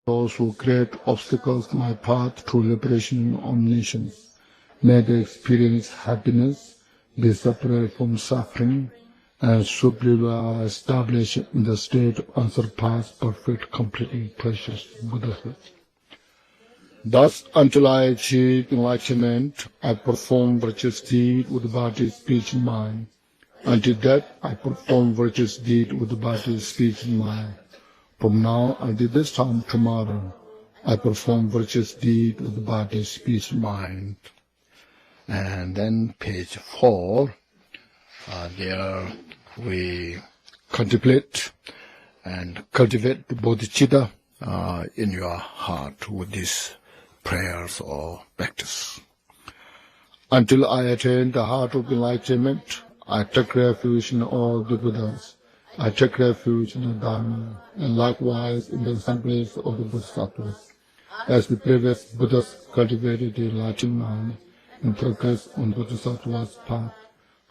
those who create obstacles in my path to liberation and omniscience. May they experience happiness, be separate from suffering, and subliminally established in the state of unsurpassed, perfect, completely precious Buddhahood. Thus, until I achieve enlightenment, I perform virtuous deed with body, speech, and mind. Until that, I perform virtuous deed with body, speech, and mind. From now until this time tomorrow, I perform virtuous deed with body, speech, and mind. And then page 4, there we contemplate and cultivate the bodhicitta in your heart with these prayers or practice. Until I attain the heart of enlightenment, I take refuge in all the Buddhas. I take refuge in the Dharma, and likewise in the assemblies of the Bodhisattvas. As the previous Buddhas cultivated the enlightened mind and progress on Bodhisattva's path,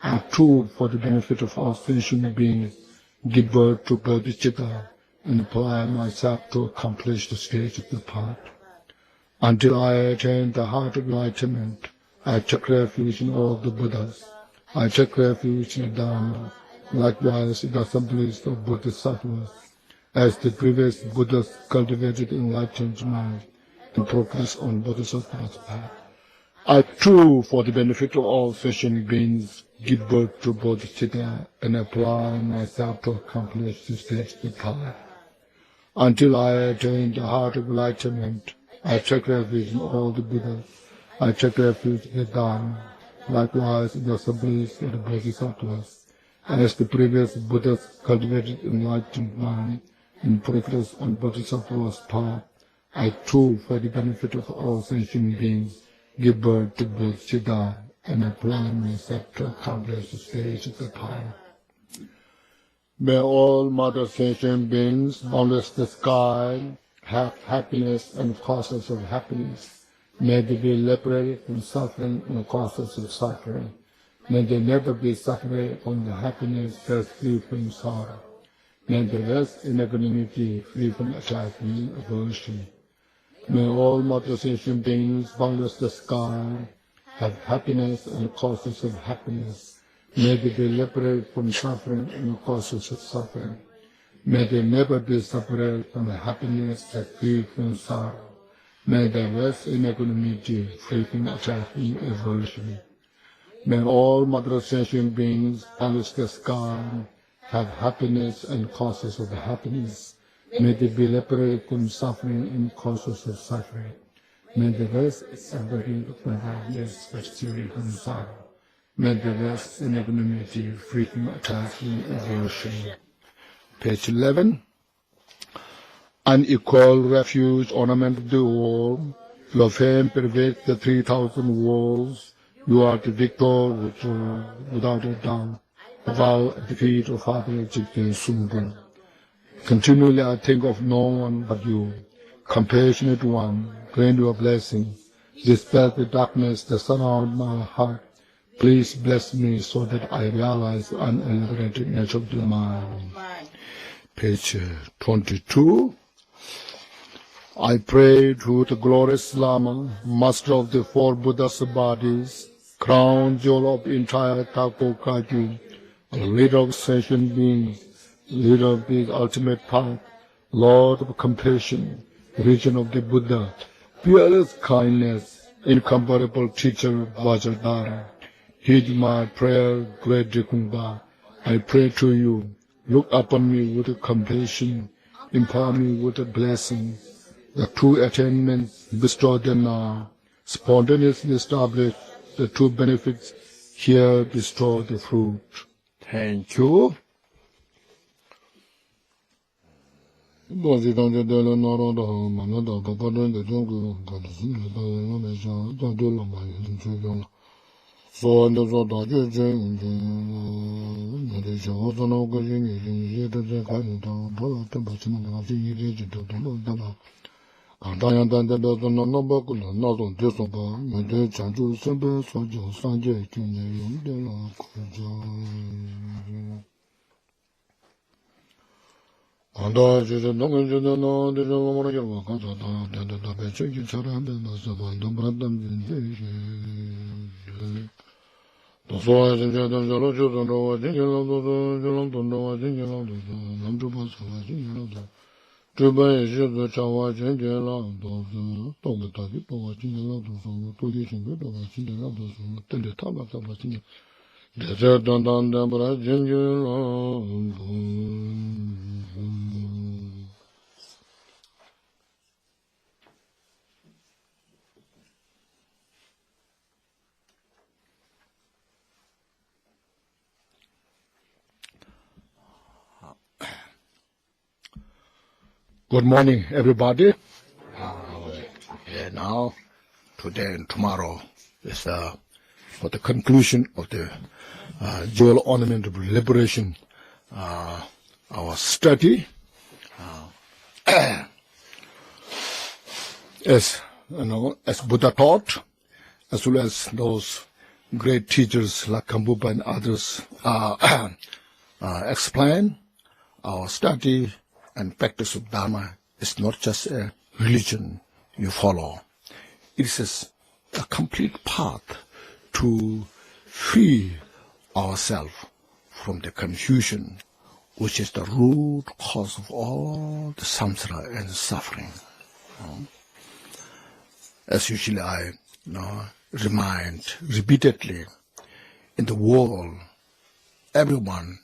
I too, for the benefit of all sentient beings, give birth to bodhicitta and apply myself to accomplish the stage of the path. Until I attain the heart of enlightenment, I take refuge in all the Buddhas. I take refuge in the Dharma, likewise in the assemblies of Bodhisattvas. As the previous Buddhas cultivated enlightened mind and progress on Bodhisattva's path, I too, for the benefit of all sentient beings, give birth to bodhicitta and apply myself to accomplish the stage of the path. Until I attain the heart of enlightenment, I take refuge in all the Buddhas. I take refuge in the Dharma, likewise in the assemblies of the Bodhisattvas. As the previous Buddhas cultivated enlightened mind and progress on Bodhisattva's path, I too, for the benefit of all sentient beings, give birth to bodhicitta and apply myself to accomplish the stage of the path. May all mother sentient beings, boundless the sky, have happiness and causes of happiness. May they be liberated from suffering and causes of suffering. May they never be separated from the happiness that's free from sorrow. May they rest in equanimity, free from attachment and aversion. May all mother sentient beings, boundless the sky, have happiness and causes of happiness. May they be liberated from suffering and causes of suffering. May they never be separated from the happiness that's free from sorrow. May they rest in equanimity, free from attachment and aversion. May all mother sentient beings, boundless the sky, have happiness and causes of happiness. May they be liberated from suffering and causes of suffering. May the rest separated from happiness that's free from sorrow. May the rest in equanimity, free from attachment and aversion. Page 11. Unequal refuge, ornament of the world. Your fame pervades the 3,000 worlds. You are the victor without a doubt. Vow at the feet of Father Jigten Sumgun. Continually I think of no one but you. Compassionate one, grant your blessings. Dispel the darkness that surrounds my heart. Please bless me so that I realize the unliberated nature of the mind. Page 22. I pray to the glorious Lama, master of the four Buddhas bodies, crown jewel of entire Drikung Kagyu, leader of sentient beings, leader of the ultimate path, Lord of compassion, region of the Buddha, fearless kindness, incomparable teacher Vajradhara. Heed my prayer, great Drikung Kagyu. I pray to you, look upon me with compassion, empower me with a blessing. The true attainments bestow them now, spontaneously establish the true benefits, here bestow the fruit. Thank you. Good morning, everybody. Now, today and tomorrow is for the conclusion of the JOL Ornament of Liberation, our study. As Buddha taught, as well as those great teachers like Gampopa and others explain, our study and practice of Dharma is not just a religion you follow. It is a complete path to free ourselves from the confusion, which is the root cause of all the samsara and suffering. As usually I remind repeatedly, in the world, everyone,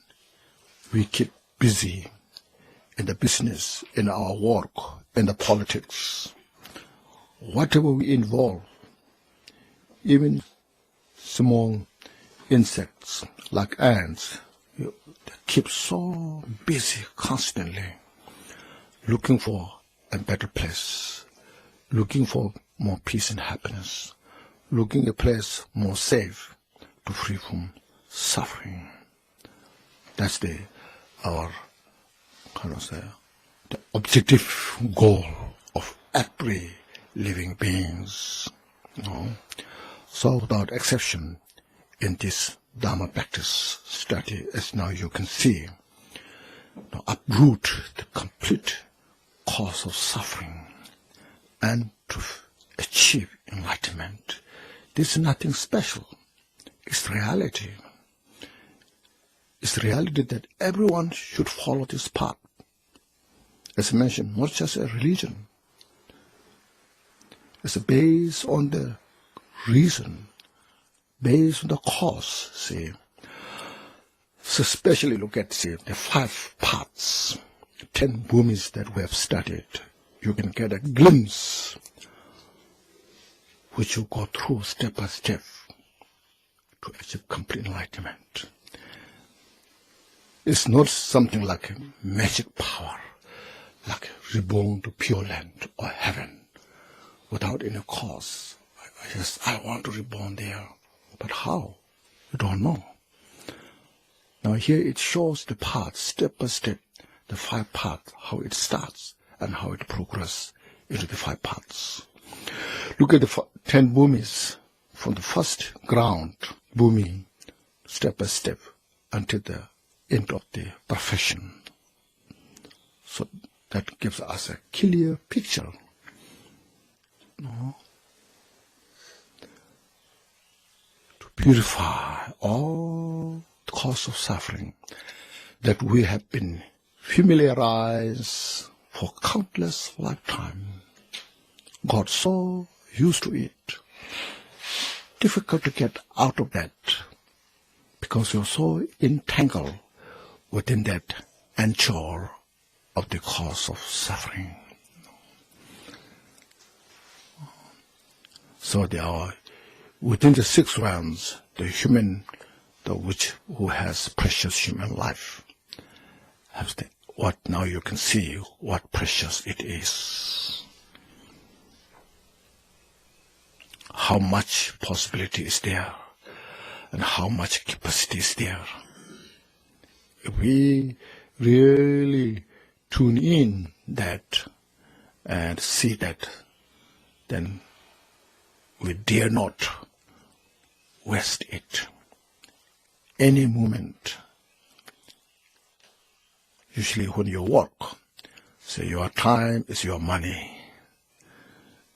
we keep busy in the business, in our work, in the politics, whatever we involve, even small insects like ants, they keep so busy constantly looking for a better place, looking for more peace and happiness, looking a place more safe to free from suffering. That's our the objective goal of every living beings. So without exception, in this Dharma practice study, as now you can see, uproot the complete cause of suffering and to achieve enlightenment. This is nothing special. It's reality. It's reality that everyone should follow this path. As I mentioned, not just a religion. It's based on the reason, based on the cause, see. So especially look at, see, the 5 paths, 10 bhumis that we have studied. You can get a glimpse, which you go through step by step to achieve complete enlightenment. It's not something like a magic power, like reborn to Pure Land or heaven without any cause. I want to reborn there. But how? You don't know. Now here it shows the path, step by step, the 5 paths, how it starts and how it progresses into the 5 paths. Look at the 10 bhumis from the first ground bhumi, step by step, until the end of the perfection. So that gives us a clear picture. To purify all the cause of suffering that we have been familiarized for countless lifetimes. Got so used to it. Difficult to get out of that because you're so entangled within that anchor of the cause of suffering. So there are, within the 6 realms, the human, who has precious human life, has what now you can see what precious it is. How much possibility is there, and how much capacity is there. If we really tune in that and see that, then we dare not waste it. Any moment, usually when you work, So your time is your money.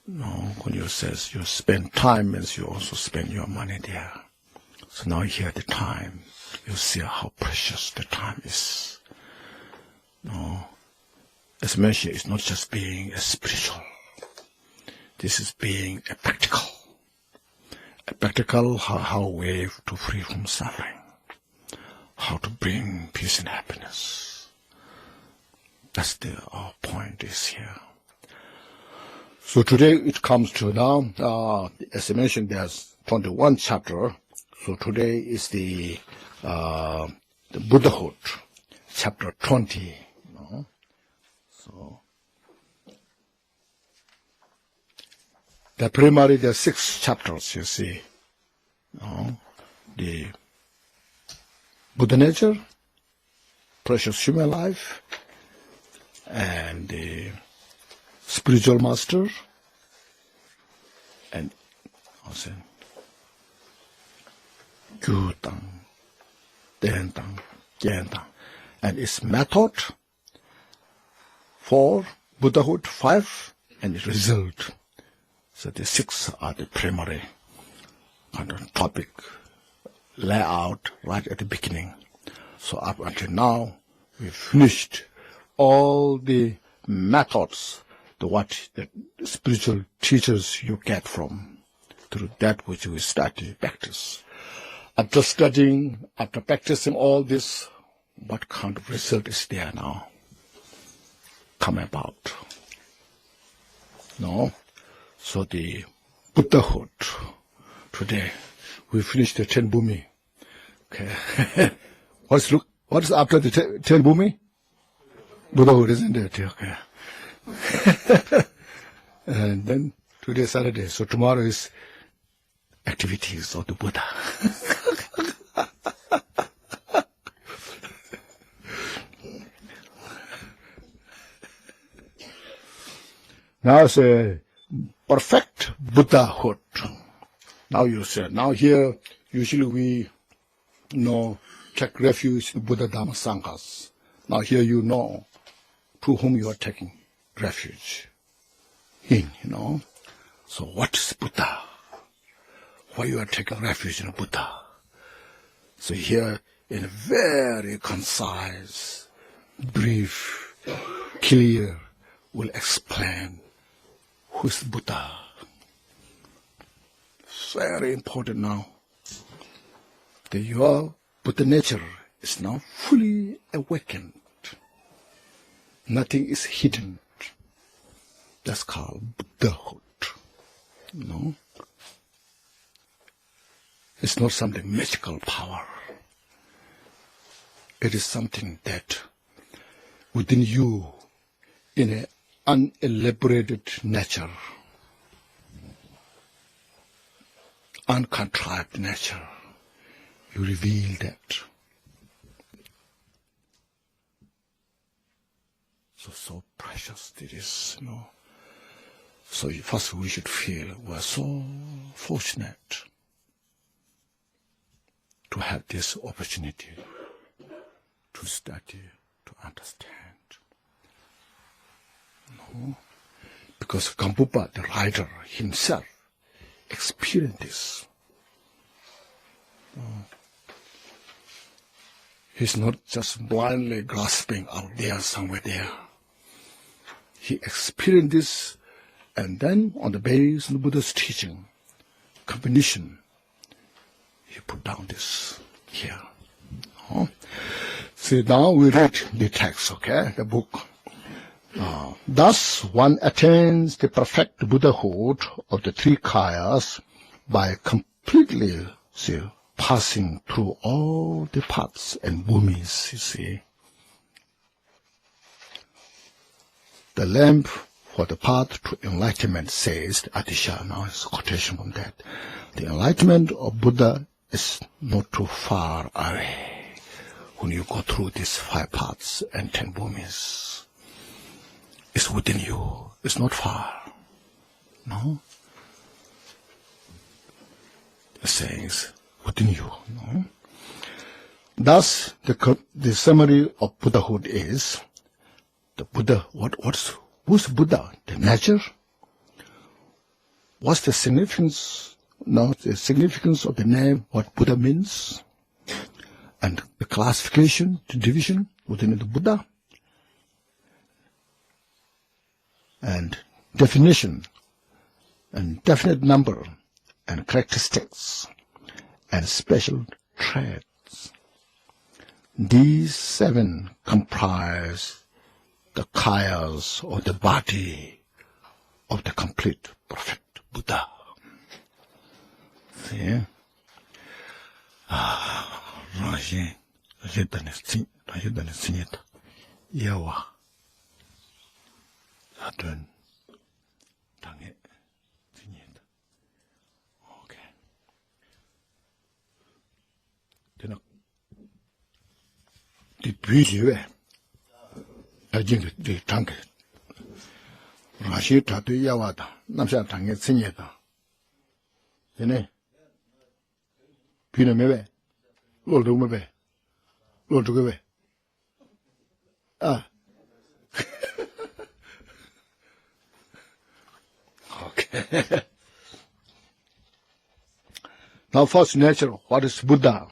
No, when you says you spend time means you also spend your money there. So now here the time, you see how precious the time is. No, as mentioned, it's not just being a spiritual. This is being a practical. A practical how way to free from suffering. How to bring peace and happiness. That's our point is here. So today it comes to now, as I mentioned, there's 21 chapter. So today is the Buddhahood, chapter 20. You know? So the primary, there are 6 chapters, you see. You know? The Buddha nature, precious human life, and the spiritual master, and also Gyutang, Dentang, Gyentang, and its method for Buddhahood 5 and its result. So the 6 are the primary kind of topic layout right at the beginning. So up until now, we've finished all the methods, what the spiritual teachers you get from through that which we study, practice. After studying, after practicing all this, what kind of result is there now come about? No? So the Buddhahood, today, we finished the 10 Bhumi. Okay. What is after the 10 Bhumi? Buddhahood, isn't it? Okay. And then today is Saturday, so tomorrow is activities of the Buddha. Now it's a perfect Buddhahood. Now you say, now here, usually we take refuge in Buddha Dhamma Sanghas. Now here you know to whom you are taking refuge in, So what is Buddha? Why you are taking refuge in Buddha? So here, in a very concise, brief, clear, will explain who is Buddha. Very important now. That your Buddha nature is now fully awakened. Nothing is hidden. That's called Buddhahood. It's not something magical power. It is something that within you, in an unelaborated nature, uncontrived nature, you reveal that. So precious it is, So first we should feel we're so fortunate to have this opportunity to study, to understand. Because Gampopa, the writer himself, experienced this. He's not just blindly grasping out there, somewhere there. He experienced this, and then on the basis of the Buddha's teaching, combination, he put down this here. See, now we read the text, okay, the book. Thus one attains the perfect Buddhahood of the 3 kayas by completely, passing through all the paths and bhumis, you see. The lamp for the path to enlightenment, says the Adisha. Now it's a quotation from that. The enlightenment of Buddha is not too far away when you go through these 5 paths and 10 bhumis. It's within you. It's not far. No? The saying is within you. No? Thus, the summary of Buddhahood is the Buddha, who's Buddha? The nature? What's the significance? No, the significance of the name, what Buddha means, and the classification, the division within the Buddha, and definition, and definite number, and characteristics, and special traits. These 7 comprise the kayas or the body of the complete perfect Buddha. See? Rashi, Rajidanisinita, Yawa, Adun, Tangi, Sinita. Okay. Then, the beauty, I think the tank. Rashi Tatu Yawada, Namsa Tangi, Sinita. Then, Pina Mebe, Lord Mebe, Lord Gube. Okay. Now, first nature. What is Buddha?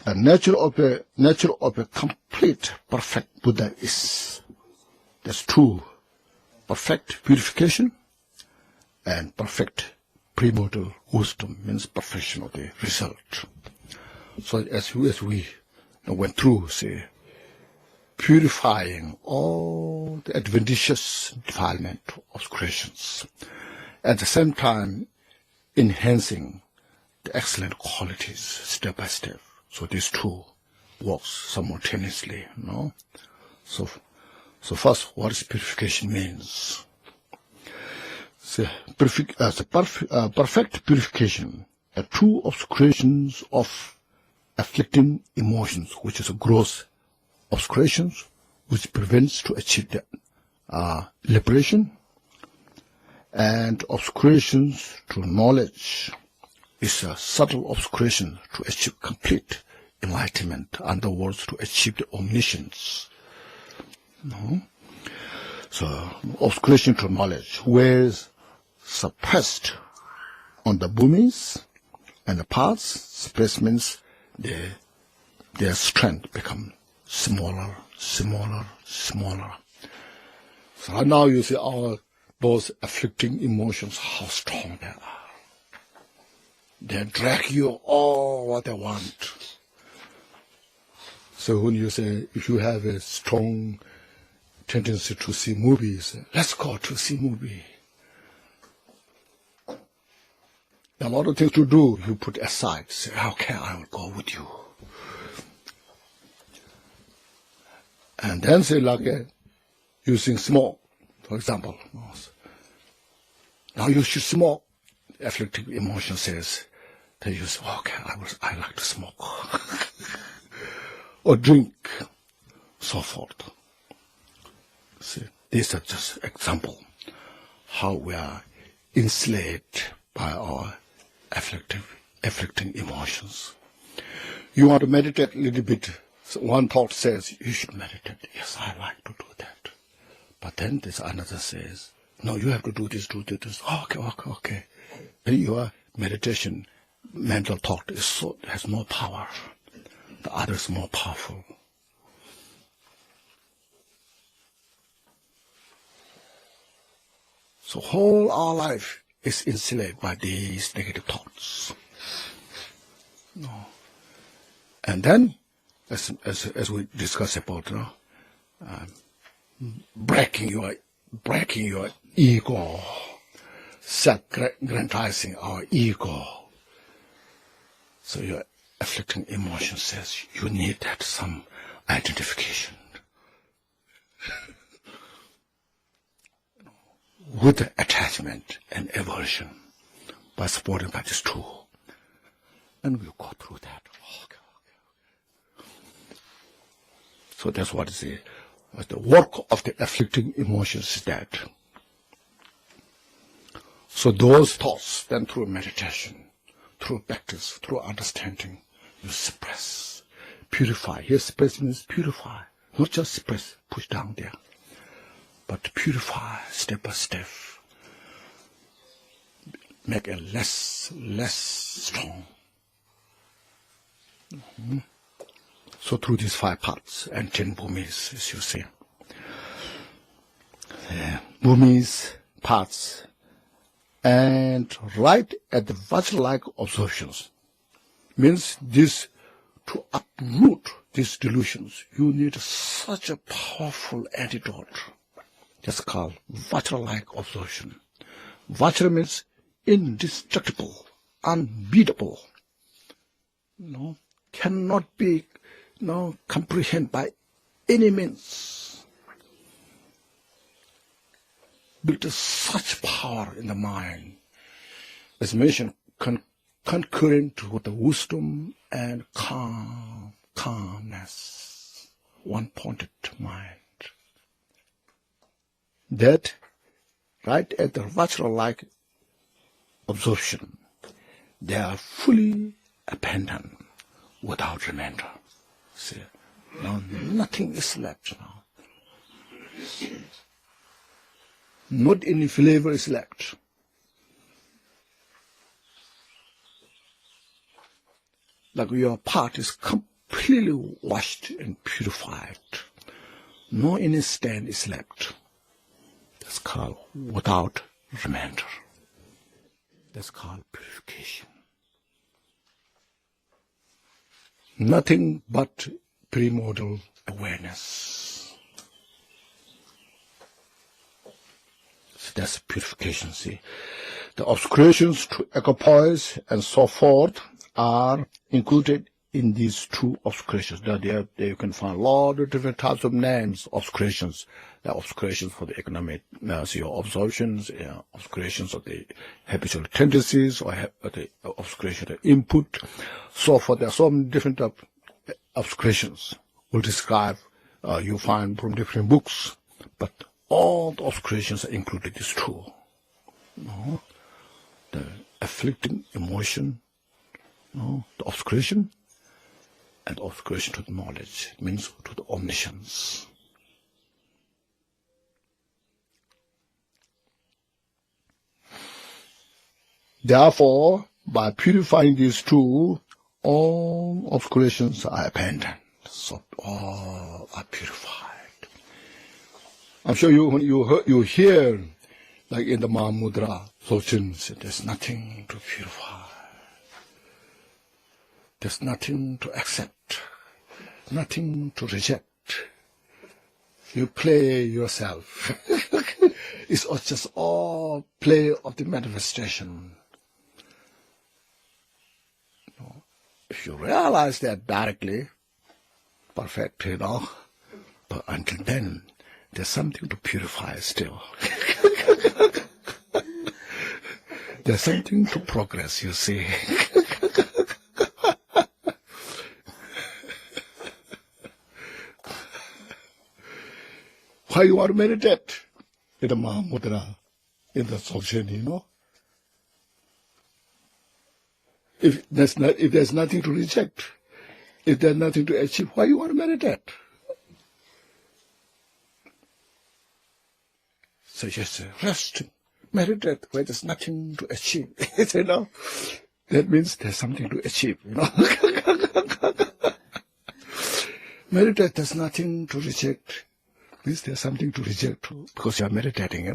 The nature of a complete, perfect Buddha is there's 2: perfect purification and perfect premortal wisdom, means perfection of the result. So as we went through, say, purifying all the adventitious defilement of creations, at the same time enhancing the excellent qualities step by step. So these 2 works simultaneously, So first, what is purification means? Perfect purification are 2 obscurations of afflicting emotions, which is a gross obscurations, which prevents to achieve the liberation, and obscurations to knowledge is a subtle obscuration to achieve complete enlightenment. In other words, to achieve the omniscience. So, obscuration to knowledge, whereas suppressed on the bhumis and the parts, suppressed means their strength become smaller. So now you see all those afflicting emotions, how strong they are. They drag you all what they want. So when you say, if you have a strong tendency to see movies, let's go to see movie. A lot of things to do, you put aside. Say, okay, I will go with you. And then say, like using smoke, for example. Now you should smoke. Afflictive emotion says, they use, okay, I like to smoke. Or drink, so forth. See, these are just example how we are enslaved by our afflicting emotions. You want to meditate a little bit. So one thought says, you should meditate. Yes, I like to do that. But then this another says, no, you have to do this. Okay. Then your meditation, mental thought has more power. The other is more powerful. So whole our life is enslaved by these negative thoughts. And then, as we discussed about, breaking your ego, self-grandizing our ego. So your afflicting emotion says you need that some identification with attachment and aversion by supporting by this tool. And we'll go through that. Okay. So that's what is the work of the afflicting emotions is that. So those thoughts, then through meditation, through practice, through understanding, you suppress, purify. Here suppress means purify, Not just push down there, but purify step by step. Make it less strong. So through these 5 parts and 10 bhumis, as you see. Bhumis, parts, and right at the vajra-like absorptions. Means this, to uproot these delusions, you need such a powerful antidote. That's called vajra-like absorption. Vajra means indestructible, unbeatable. Cannot be comprehended by any means. Built such power in the mind. As mentioned, concurrent with the wisdom and calmness, one-pointed mind. That, right at the vajra-like absorption, they are fully abandoned without remainder. See, now nothing is left now. Not any flavor is left. Like your part is completely washed and purified. No any stain is left. That's called without remainder. That's called purification. Nothing but primordial awareness. So that's purification, see. The obscurations to equipoise and so forth are included in these 2 obscurations. There you can find a lot of different types of names, obscurations. There are obscurations for the economic, your absorptions, obscurations of the habitual tendencies, or the obscuration of the input. So forth, there are so many different obscurations. We'll describe, you find from different books, but all the obscurations are included in these 2. The afflicting emotion, the obscuration, and obscuration to the knowledge. It means to the omniscience. Therefore, by purifying these 2, all obscurations are abandoned. So all are purified. I'm sure you hear, like in the Mahamudra, Sochin, there's nothing to purify. There's nothing to accept, nothing to reject. You play yourself. It's just all play of the manifestation. If you realize that directly, perfect, but until then, there's something to purify still. There's something to progress, you see. Why you want to meditate? In the Mahamudra, in the Dzogchen, If there's nothing to reject, if there's nothing to achieve, why you want to meditate? So just rest, meditate where there's nothing to achieve. That means there's something to achieve. Meditate, there's nothing to reject. Means there's something to reject because you're meditating.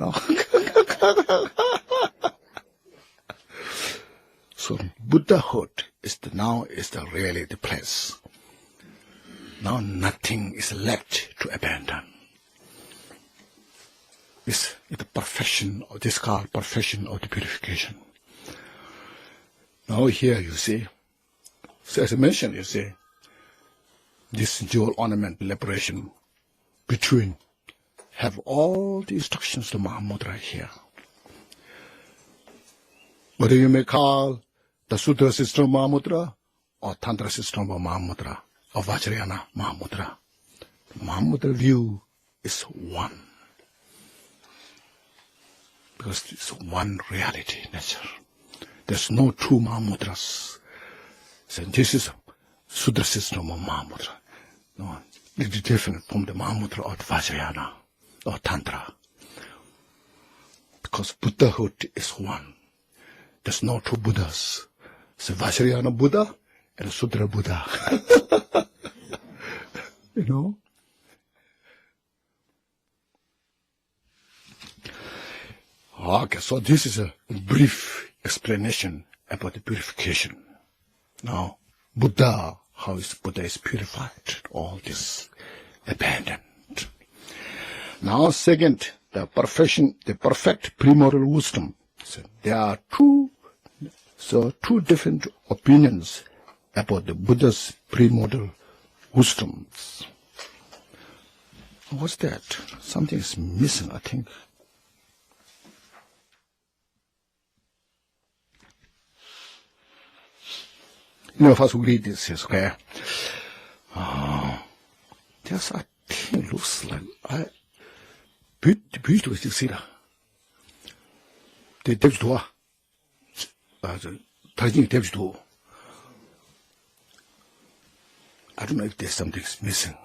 So Buddhahood is really the place. Now nothing is left to abandon. It's the perfection of this called perfection of the purification. Now here you see, so as I mentioned, you see, this JOL ornament liberation between have all the instructions to Mahamudra here. Whether you may call the Sutra system of Mahamudra, or Tantra system of Mahamudra, or Vajrayana Mahamudra. The Mahamudra view is one. Because it's one reality, nature. There's no two Mahamudras. So this is Sutra system of Mahamudra. No, It is different from the Mahamudra or the Vajrayana or Tantra. Because Buddhahood is one. There's no two Buddhas. It's a Vajrayana Buddha and a Sudra Buddha. You know? Okay, so this is a brief explanation about the purification. Now, Buddha, how is Buddha is purified, all this abandoned. Now, second, the perfect premortal wisdom. So there are two different opinions about the Buddha's premortal wisdoms. What's that? Something is missing, I think. First we read this, okay? There's a thing looks like beautiful, you see that? The depth door. The depth door. I don't know if there's something missing.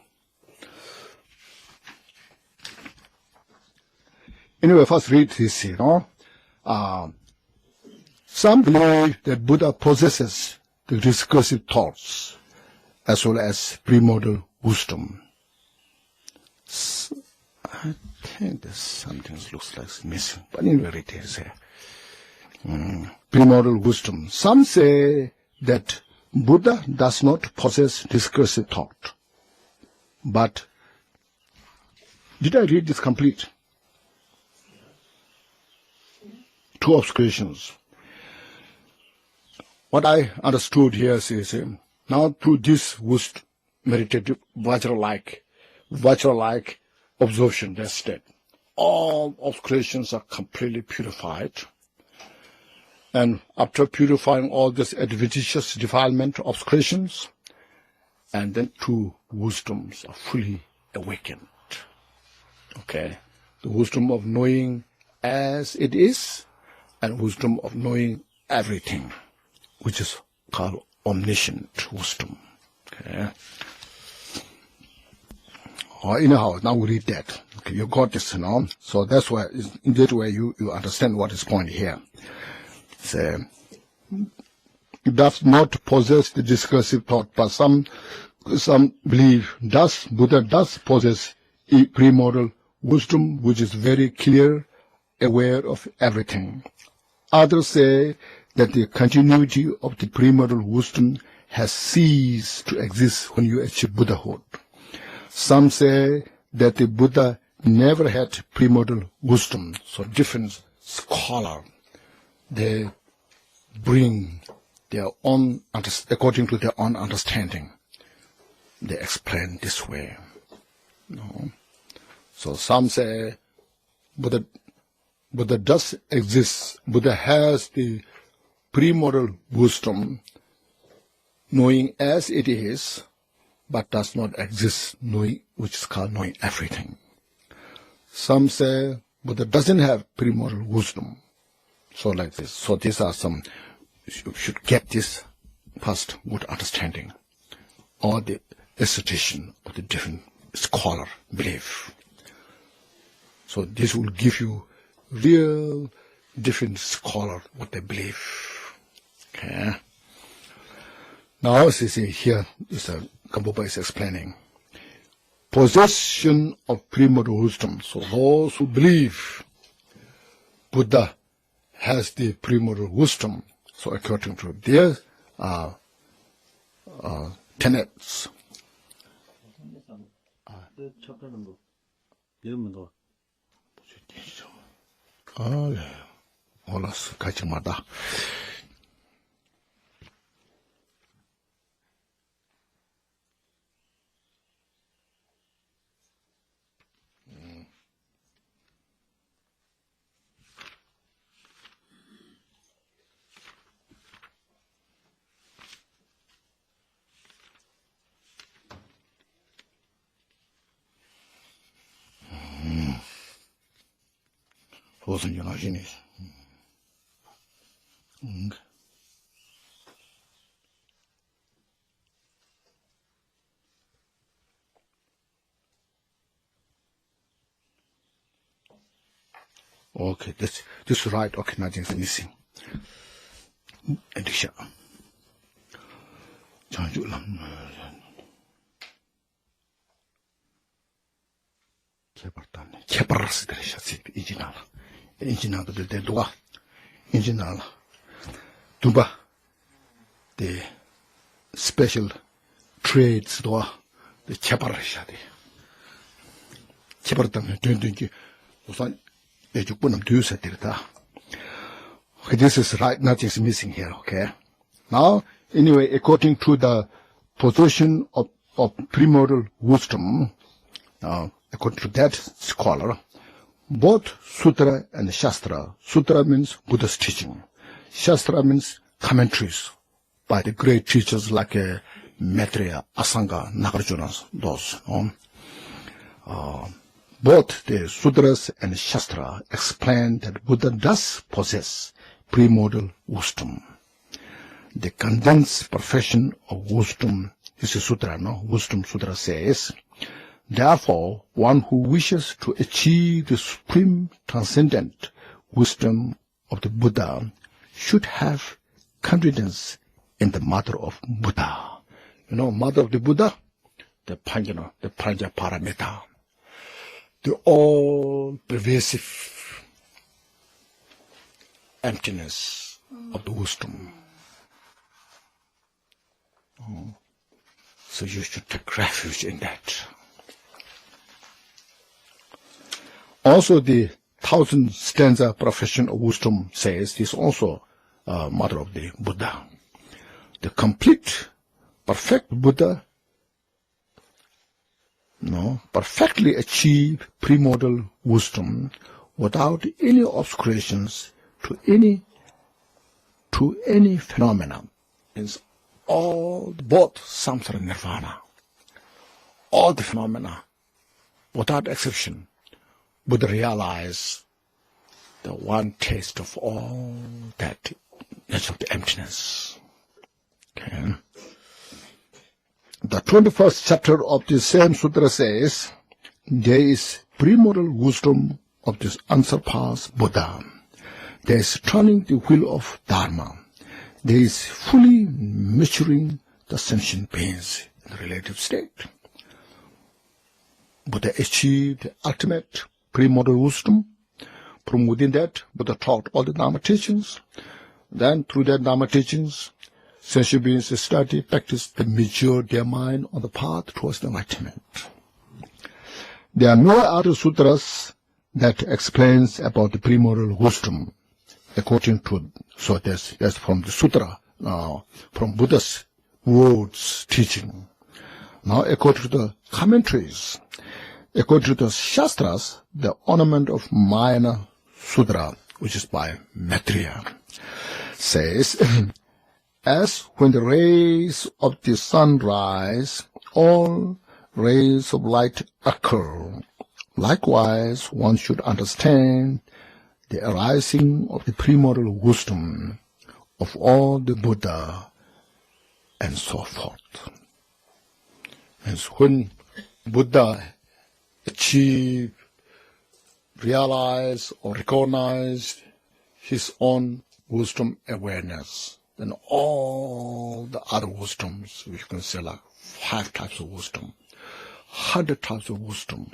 Anyway, first read this, some believe that Buddha possesses the discursive thoughts as well as premortal wisdom. I think there's something looks like missing, but anyway, it is here. Premortal wisdom. Some say that Buddha does not possess discursive thought. But did I read this complete? Two observations. What I understood here is now through this meditative Vajra-like observation, that's that all obscurations are completely purified. And after purifying all this adventitious defilement obscurations, and then two wisdoms are fully awakened. Okay? The wisdom of knowing as it is, and wisdom of knowing everything, which is called omniscient wisdom. Okay? Anyhow, now we read that. Okay, you got this now. So that's why, in that way, you understand what is point here. So, it does not possess the discursive thought, but some believe Buddha does possess a premortal wisdom, which is very clear, aware of everything. Others say that the continuity of the premortal wisdom has ceased to exist when you achieve Buddhahood. Some say that the Buddha never had premortal wisdom. So different scholars, they bring their own, according to their own understanding. They explain this way. No? So some say Buddha does exist. Buddha has the premortal wisdom, knowing as it is, but does not exist, knowing, which is called knowing everything. Some say Buddha doesn't have premortal wisdom. So like this. So these are some, you should get this first good understanding, or the assertion of the different scholar belief. So this will give you real different scholar what they believe. Okay. Now, as you see here, Gampopa is explaining possession of premortal wisdom. So those who believe Buddha has the premortal wisdom, so according to their tenets. 몰랐어, 가정마다. 무슨 연하시니? Okay, this is right. Okay, nothing is missing. Edisha. The special trades the chaparashadi. Chapartang dunji usan ejukunam dusatirta. Okay, this is right, nothing is missing here, okay? Now, anyway, according to the position of primordial wisdom, according to that scholar, both Sutra and Shastra, Sutra means Buddha's teaching, Shastra means commentaries by the great teachers like Maitreya, Asanga, Nagarjuna, those. Both the Sutras and Shastra explain that Buddha does possess primordial wisdom. The condensed perfection of wisdom is a sutra, no? Wisdom Sutra says, therefore, one who wishes to achieve the supreme transcendent wisdom of the Buddha should have confidence in the mother of Buddha. You know, mother of the Buddha? The Prajnaparamita. The all-pervasive emptiness of the wisdom. So you should take refuge in that. Also, the 1000 stanza profession of wisdom says this also mother of the Buddha. The complete, perfect Buddha, perfectly achieve primordial wisdom without any obscurations to any phenomenon. Means both samsara and nirvana, all the phenomena, without exception, Buddha realize the one taste of all that nature of the emptiness. Okay. The 21st chapter of the same sutra says, there is primordial wisdom of this unsurpassed Buddha. There is turning the wheel of Dharma. There is fully maturing the sentient beings in the relative state. Buddha achieved the ultimate primordial wisdom. From within that, Buddha taught all the Dharma teachings. Then, through that Dharma teachings, sentient beings study, practice, and mature their mind on the path towards the enlightenment. There are no other sutras that explains about the primordial wisdom. According to, so that's from the sutra, from Buddha's words, teaching. Now, according to the commentaries, according to the Shastras, the Ornament of Minor Sutra, which is by Maitreya, says, as when the rays of the sun rise, all rays of light occur. Likewise, one should understand the arising of the primordial wisdom of all the Buddha and so forth. And when Buddha achieved, realized or recognized his own wisdom awareness, then all the other wisdoms, which you can say like 5 types of wisdom, 100 types of wisdom,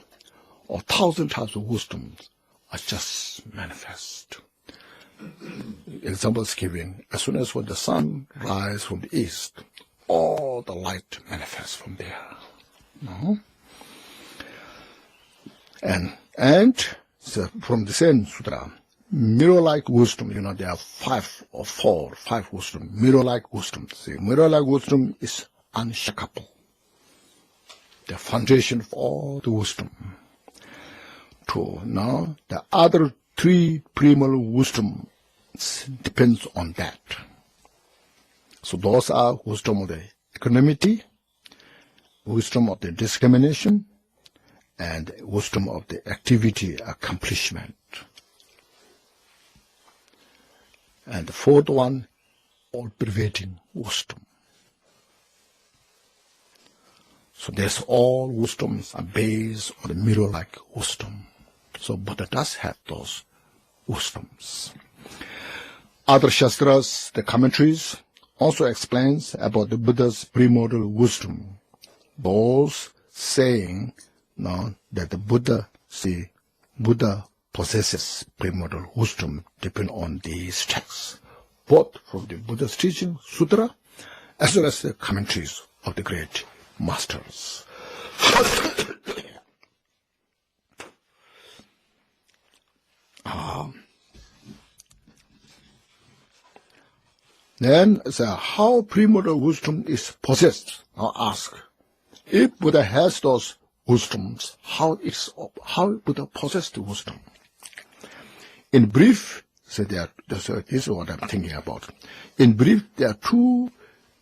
or 1,000 types of wisdom, are just manifest. Examples given, as soon as when the sun rises from the east, all the light manifests from there. No? And so from the same sutra, mirror-like wisdom, there are 5 or 5 wisdom, mirror-like wisdom. See, mirror-like wisdom is unshakable. The foundation of all the wisdom. Now, the other 3 primordial wisdom depends on that. So those are wisdom of the equanimity, wisdom of the discrimination, and wisdom of the activity accomplishment. And the 4th one, all-pervading wisdom. So there's all wisdoms are based on the mirror-like wisdom. So Buddha does have those wisdoms. Other Shastras, the commentaries, also explains about the Buddha's primordial wisdom. Those saying now that the Buddha possesses primordial wisdom depend on these texts, both from the Buddha's teaching, Sutra, as well as the commentaries of the great masters. Then, how primordial wisdom is possessed? I'll ask. If Buddha has those wisdoms, how Buddha possessed the wisdom? In brief, this is what I'm thinking about. In brief, there are two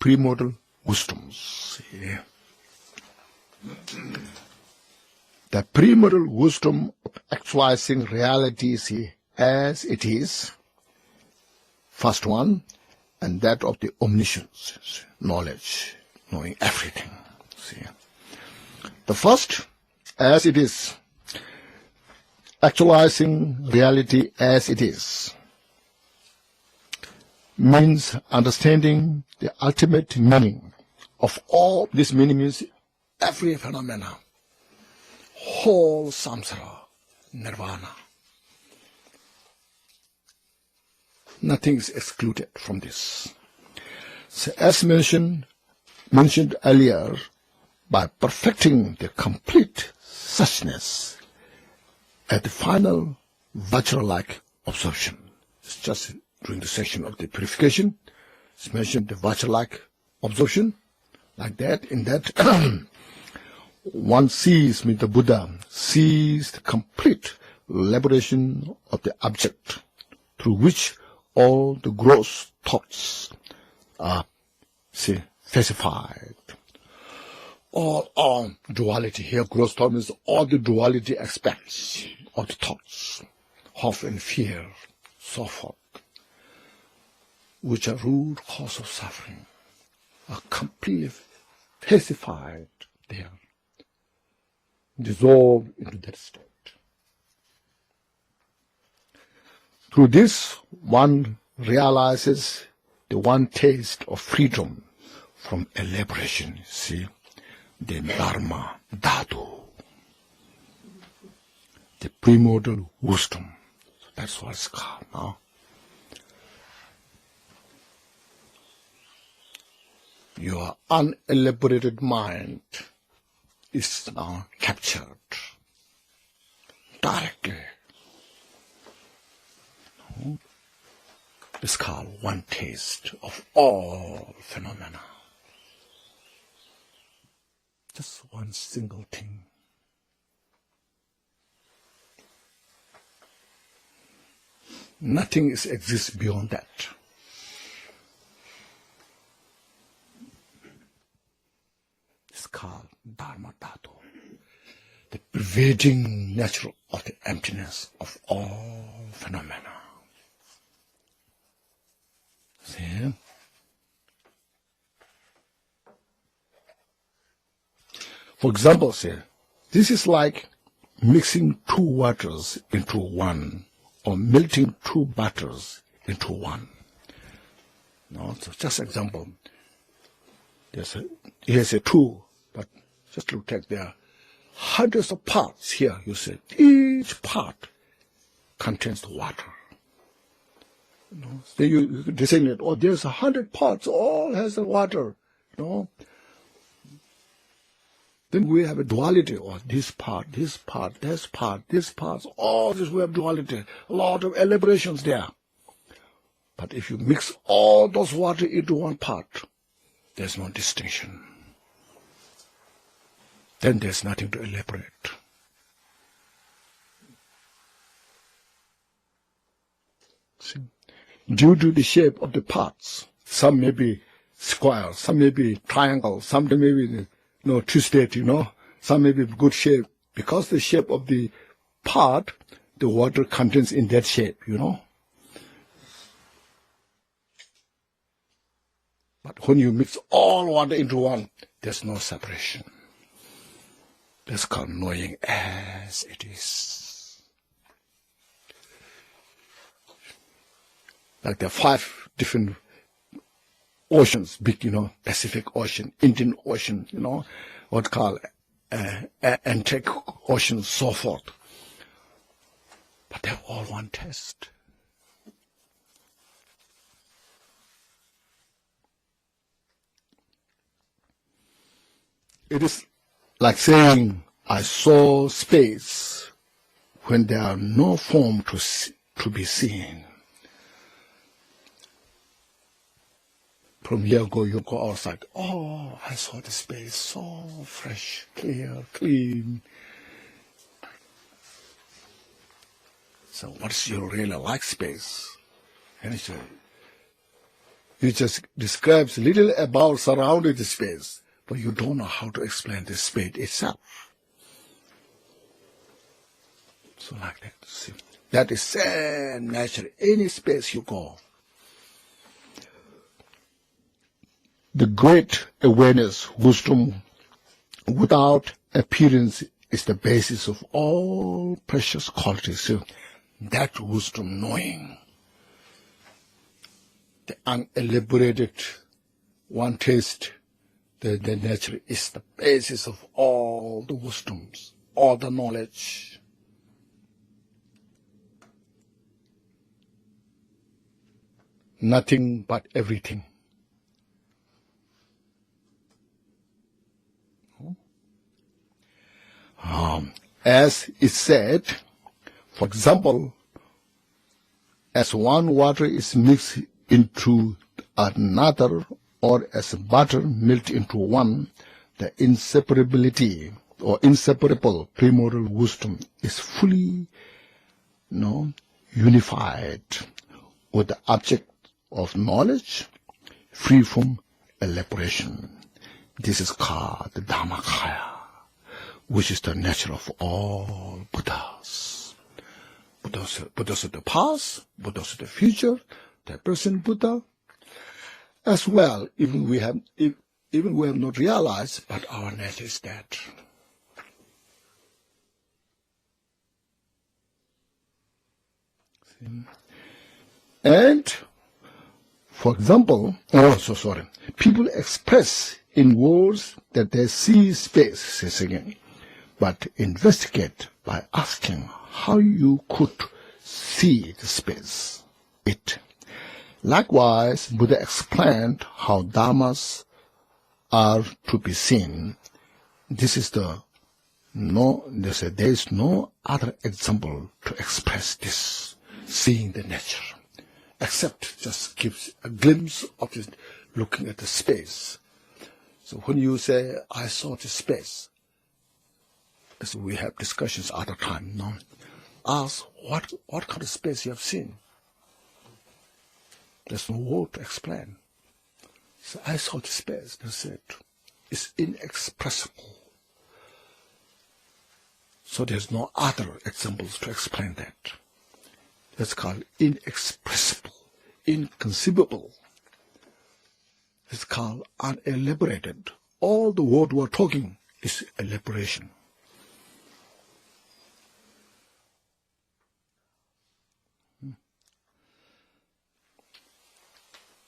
primordial wisdoms. The primordial wisdom of actualizing reality as it is, first one, and that of the omniscience, knowledge, knowing everything. See, the first, as it is, actualizing reality as it is, means understanding the ultimate meaning of all. This meaning means every phenomena, whole samsara, nirvana. Nothing is excluded from this. So as mentioned earlier, by perfecting the complete suchness at the final vajra-like absorption. It's just during the section of the purification, it's mentioned the vajra-like absorption, like that, in that one sees, means the Buddha sees the complete liberation of the object through which all the gross thoughts are specified. All duality here, gross thought means all the duality aspects of the thoughts, hope and fear, so forth, which are root cause of suffering, are completely specified there, dissolved into that state. Through this, one realizes the one taste of freedom from elaboration, see, the Dharma Dhatu, the primordial wisdom. So that's what it's called now. Your unelaborated mind is now captured directly. It's called one taste of all phenomena. Just one single thing. Nothing exists beyond that. It's called Dharma Dhatu, the pervading nature of the emptiness of all phenomena. See? For example, say, this is like mixing two waters into one, or melting two butters into one. No, so just example. Here's a two, but just look at there are hundreds of parts here. You say each part contains the water. You know, so you designate, oh, there's 100 parts, all has the water. You know. Then we have a duality, or this part, this part, this part, this part, all this we have duality, a lot of elaborations there. But if you mix all those water into one part, there's no distinction. Then there's nothing to elaborate. See? Due to the shape of the parts, some may be square, some may be triangle, some may be twisted, some may be good shape. Because the shape of the part, the water contains in that shape, But when you mix all water into one, there's no separation. That's called knowing as it is. like there are 5 different oceans, big, Pacific Ocean, Indian Ocean, what called Atlantic Ocean, so forth. But they're all one test. It is like saying, I saw space when there are no form to be seen. From here you go outside. Oh, I saw the space so fresh, clear, clean. So what's your really like space? And you just describe a little about surrounding the space, but you don't know how to explain the space itself. So like that. See, that is same nature. Any space you go. The great awareness, wisdom, without appearance, is the basis of all precious qualities. So that wisdom, knowing, the unelaborated one taste, the nature is the basis of all the wisdoms, all the knowledge. Nothing but everything. As is said, for example, as one water is mixed into another, or as butter melted into one, the inseparability or inseparable primordial wisdom is fully unified with the object of knowledge, free from elaboration. This is called the Dharmakaya, which is the nature of all Buddhas. Buddhas of the past, Buddhas of the future, the present Buddha, as well. Even we have not realized, but our nature is that. And, for example, people express in words that they see space, says again, but investigate by asking how you could see the space, it. Likewise, Buddha explained how dharmas are to be seen. There is no other example to express this, seeing the nature, except just gives a glimpse of it, looking at the space. So when you say, I saw the space, as we have discussions other time, ask what kind of space you have seen. There's no word to explain. So I saw the space, they said, it's inexpressible. So there's no other examples to explain that. That's called inexpressible, inconceivable. It's called unelaborated. All the word we're talking is elaboration.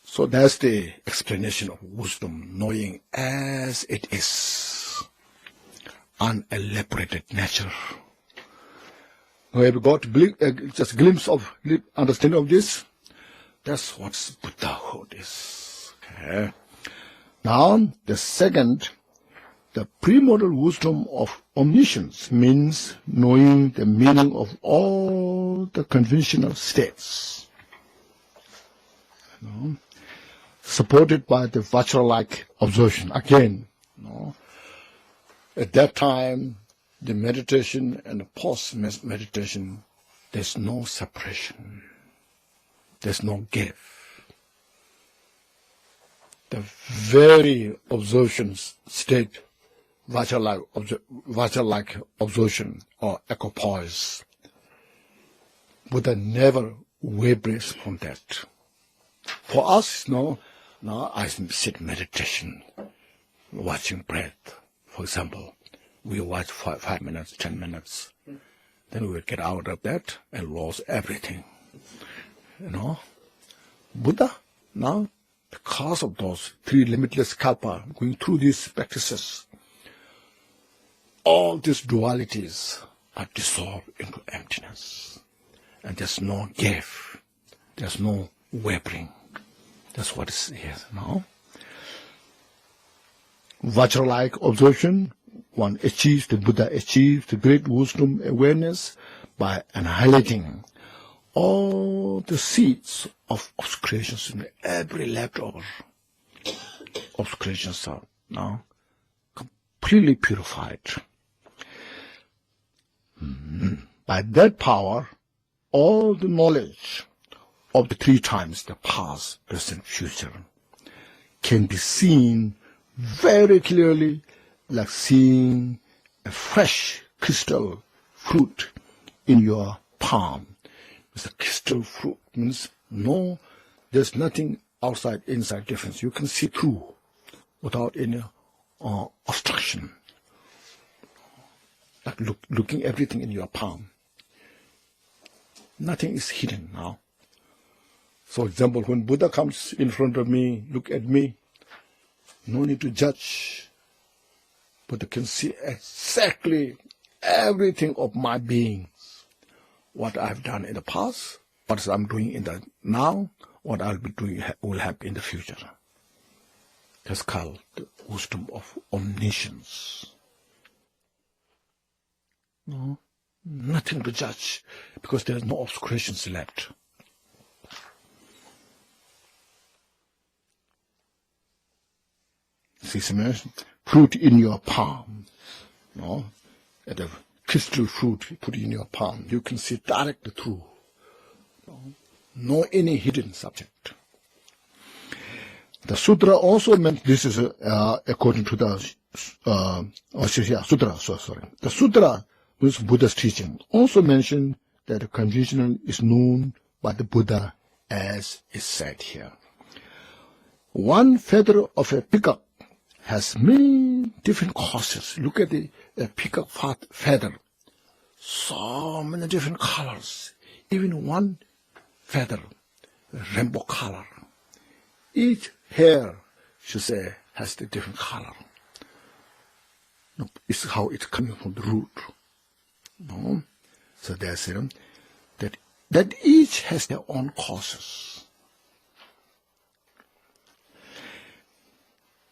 So that's the explanation of wisdom, knowing as it is, unelaborated nature. We have got just a glimpse of understanding of this. That's what Buddhahood is. Okay. Now, the second, the primordial wisdom of omniscience means knowing the meaning of all the conventional states. Supported by the Vajra-like observation. Again, at that time, the meditation and the post-meditation, there's no separation. There's no give. The very observation state, Vajra-like observation or equipoise, Buddha never wavers from that. For us, now I sit meditation, watching breath. For example, we watch 5 minutes, 10 minutes. Then we will get out of that and lose everything. Buddha, now, because of those three limitless kalpa, going through these practices, all these dualities are dissolved into emptiness. And there's no give. There's no wavering. That's what is here now. Vajra-like observation, one achieves, the Buddha achieves the great wisdom awareness by annihilating all the seeds of obscurations in every leftover. Obscurations are now completely purified. By that power, all the knowledge of the three times, the past, present, future, can be seen very clearly, like seeing a fresh crystal fruit in your palm. It's a crystal fruit, means no, there's nothing outside, inside difference. You can see through without any obstruction. Like looking everything in your palm. Nothing is hidden now. For example, when Buddha comes in front of me, look at me, no need to judge. Buddha can see exactly everything of my being. What I've done in the past, what I'm doing in the now, what I'll be doing will happen in the future. That's called the wisdom of omniscience. No, nothing to judge, because there's no obscurations left. See, some fruit in your palm, no, at the crystal fruit you put in your palm, you can see directly through. No any hidden subject. The sutra also meant, this is according to the sutra. The sutra, which is Buddha's teaching, also mentioned that the conditional is known by the Buddha, as is said here. One feather of a peacock has many different causes. Look at the peacock feather. So many different colors. Even one feather, rainbow color. Each hair, should say, has the different color. No, it's how it's coming from the root. No? So there's that each has their own causes.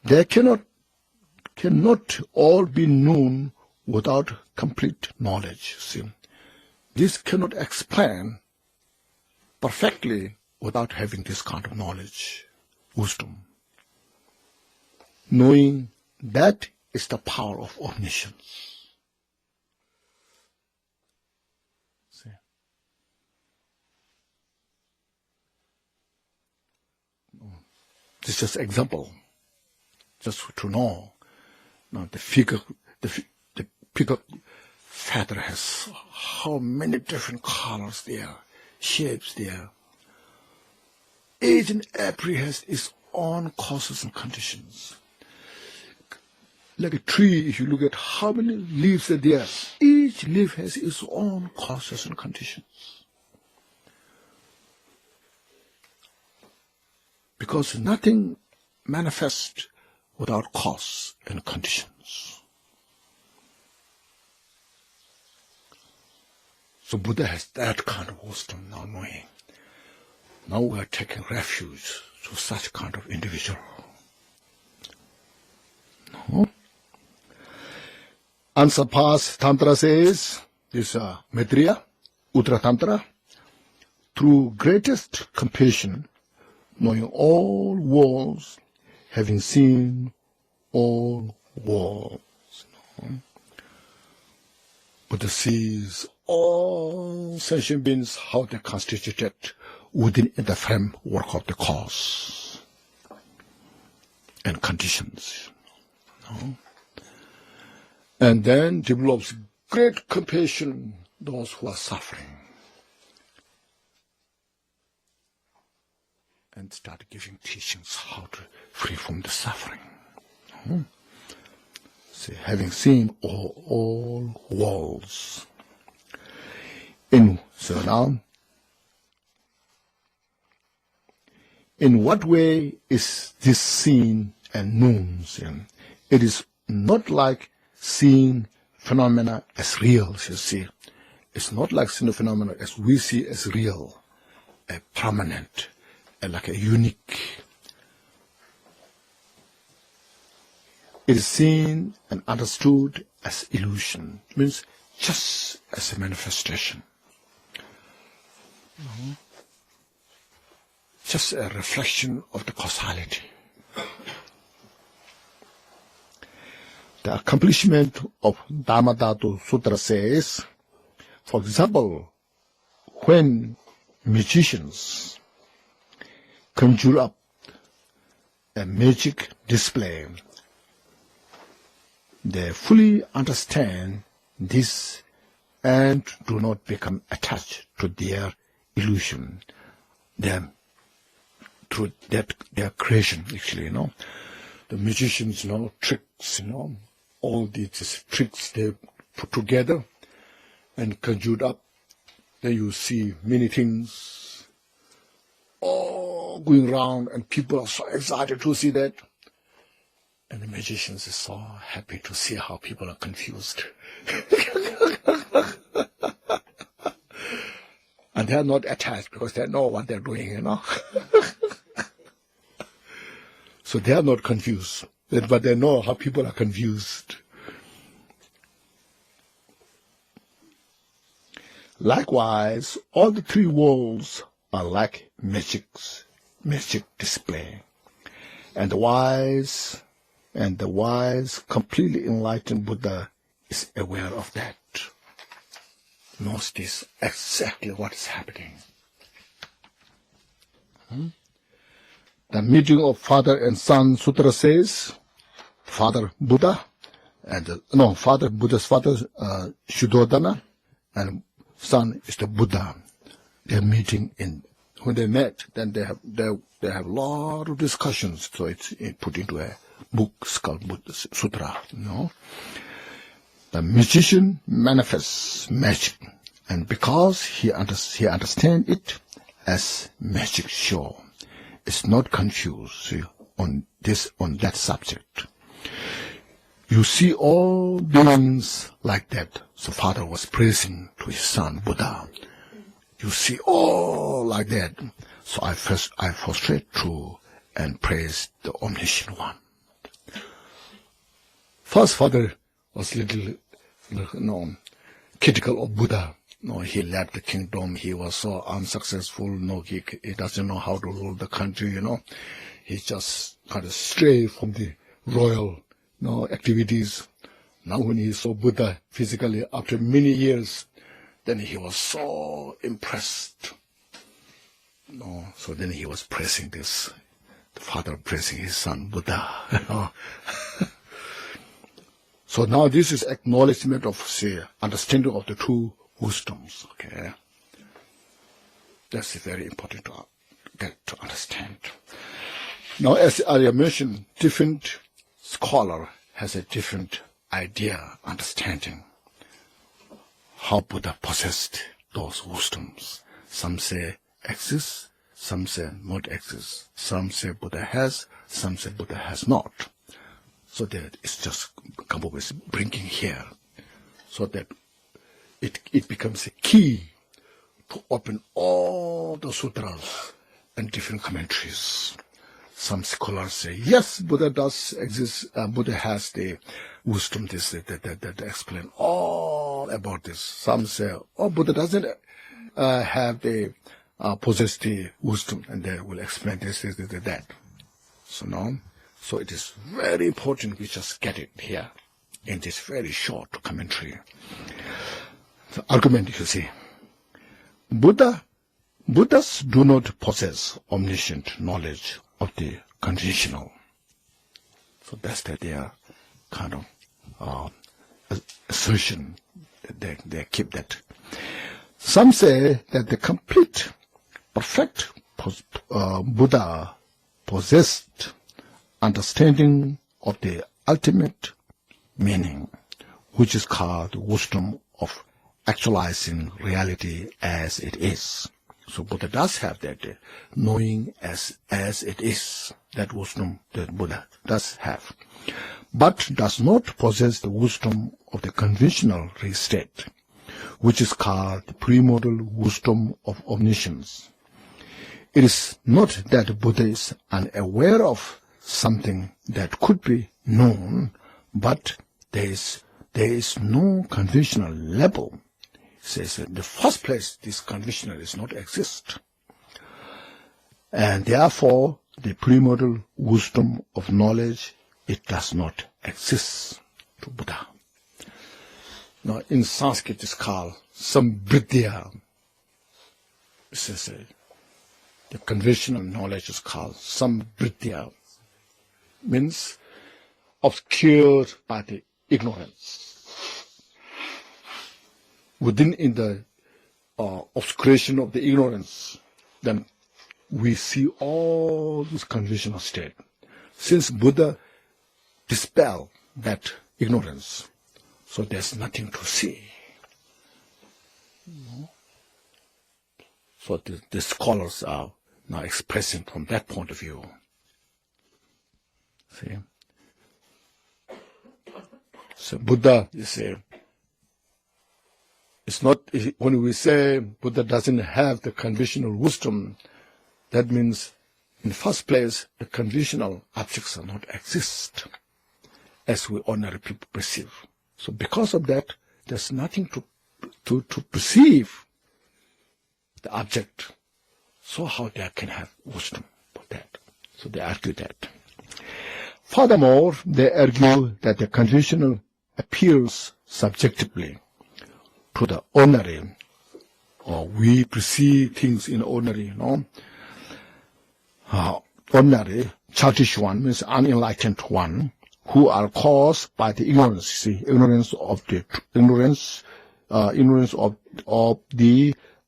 They cannot all be known without complete knowledge. See, this cannot explain perfectly without having this kind of knowledge, wisdom. Knowing that is the power of omniscience. See? This is just an example, just to know. Now the peacock feather has how many different colors there, shapes there. Each and every has its own causes and conditions. Like a tree, if you look at how many leaves are there, each leaf has its own causes and conditions. Because nothing manifests without cause and conditions. So Buddha has that kind of wisdom now knowing. Now we are taking refuge to such kind of individual. No? Unsurpassed Tantra says, this Maitreya, Uttara Tantra, through greatest compassion, knowing all worlds, having seen all worlds. No? Buddha sees all sentient beings, how they are constituted within the framework of the cause and conditions. No? And then develops great compassion those who are suffering. And start giving teachings how to free from the suffering. No? See, having seen all worlds. So now, In what way is this seen and known? It is not like seeing phenomena as real, you see. It's not like seeing the phenomena as we see as real, a permanent, like a unique. It is seen and understood as illusion. It means just as a manifestation. Just a reflection of the causality. The accomplishment of Dhammadhatu Sutra says, for example, when magicians conjure up a magic display, they fully understand this and do not become attached to their illusion, their creation, actually, The magicians, tricks, all these tricks they put together and conjured up. Then you see many things all going around, and people are so excited to see that. And the magicians are so happy to see how people are confused. And they are not attached because they know what they're doing, So they are not confused, but they know how people are confused. Likewise, all the three worlds are like magic display. And the wise, completely enlightened Buddha is aware of that. Knows this exactly what is happening. The meeting of father and son sutra says, Father Buddha, Buddha's father Shuddhodana, and son is the Buddha. They're meeting when they met, then they have a lot of discussions. So it's put into a book called Buddha Sutra. The magician manifests magic, and because he understands it as magic show, is not confused on that subject. You see all beings like that. So father was praising to his son Buddha. You see all like that. So I prostrate to and praise the omniscient one. First father was little critical of Buddha. He left the kingdom. He was so unsuccessful. He doesn't know how to rule the country. He just kind of stray from the royal activities. Now when he saw Buddha physically after many years, then he was so impressed. So then he was praising this. The father praising his son Buddha. So now this is acknowledgement of, understanding of the two wisdoms. Okay, that's very important to get to understand. Now, as I mentioned, different scholar has a different idea, understanding how Buddha possessed those wisdoms. Some say exist, some say not exist. Some say Buddha has, some say Buddha has not. So that it's just Gampopa is bringing here, so that it becomes a key to open all the sutras and different commentaries. Some scholars say, yes, Buddha does exist, Buddha has the wisdom, that explain all about this. Some say, Buddha doesn't have the possess the wisdom, and they will explain this, that. So it is very important we just get it here in this very short commentary. The argument, you see, Buddhas do not possess omniscient knowledge of the conditional. So that's their kind of assertion. They keep that. Some say that the complete, perfect Buddha possessed understanding of the ultimate meaning, which is called wisdom of actualizing reality as it is. So Buddha does have that knowing as it is, that wisdom that Buddha does have, but does not possess the wisdom of the conventional state, which is called the primordial wisdom of omniscience. It is not that Buddha is unaware of something that could be known, but there is no conventional level. It says in the first place, this conventional does not exist. And therefore, the primordial wisdom of knowledge, it does not exist to Buddha. Now, in Sanskrit, it's called sambridya. It says the conventional knowledge is called sambridya, means obscured by the ignorance. Within in the obscuration of the ignorance, then we see all this conventional state. Since Buddha dispelled that ignorance, so there's nothing to see. So the scholars are now expressing from that point of view. See? So Buddha, you say, it's not, when we say Buddha doesn't have the conventional wisdom, that means in the first place, the conventional objects are not exist as we ordinary people perceive. So because of that, there's nothing to perceive the object. So how they can have wisdom for that? So they argue that. Furthermore, they argue that the conventional appears subjectively to the ordinary, or we perceive things in ordinary, ordinary, childish one means unenlightened one, who are caused by the ignorance. See, ignorance of the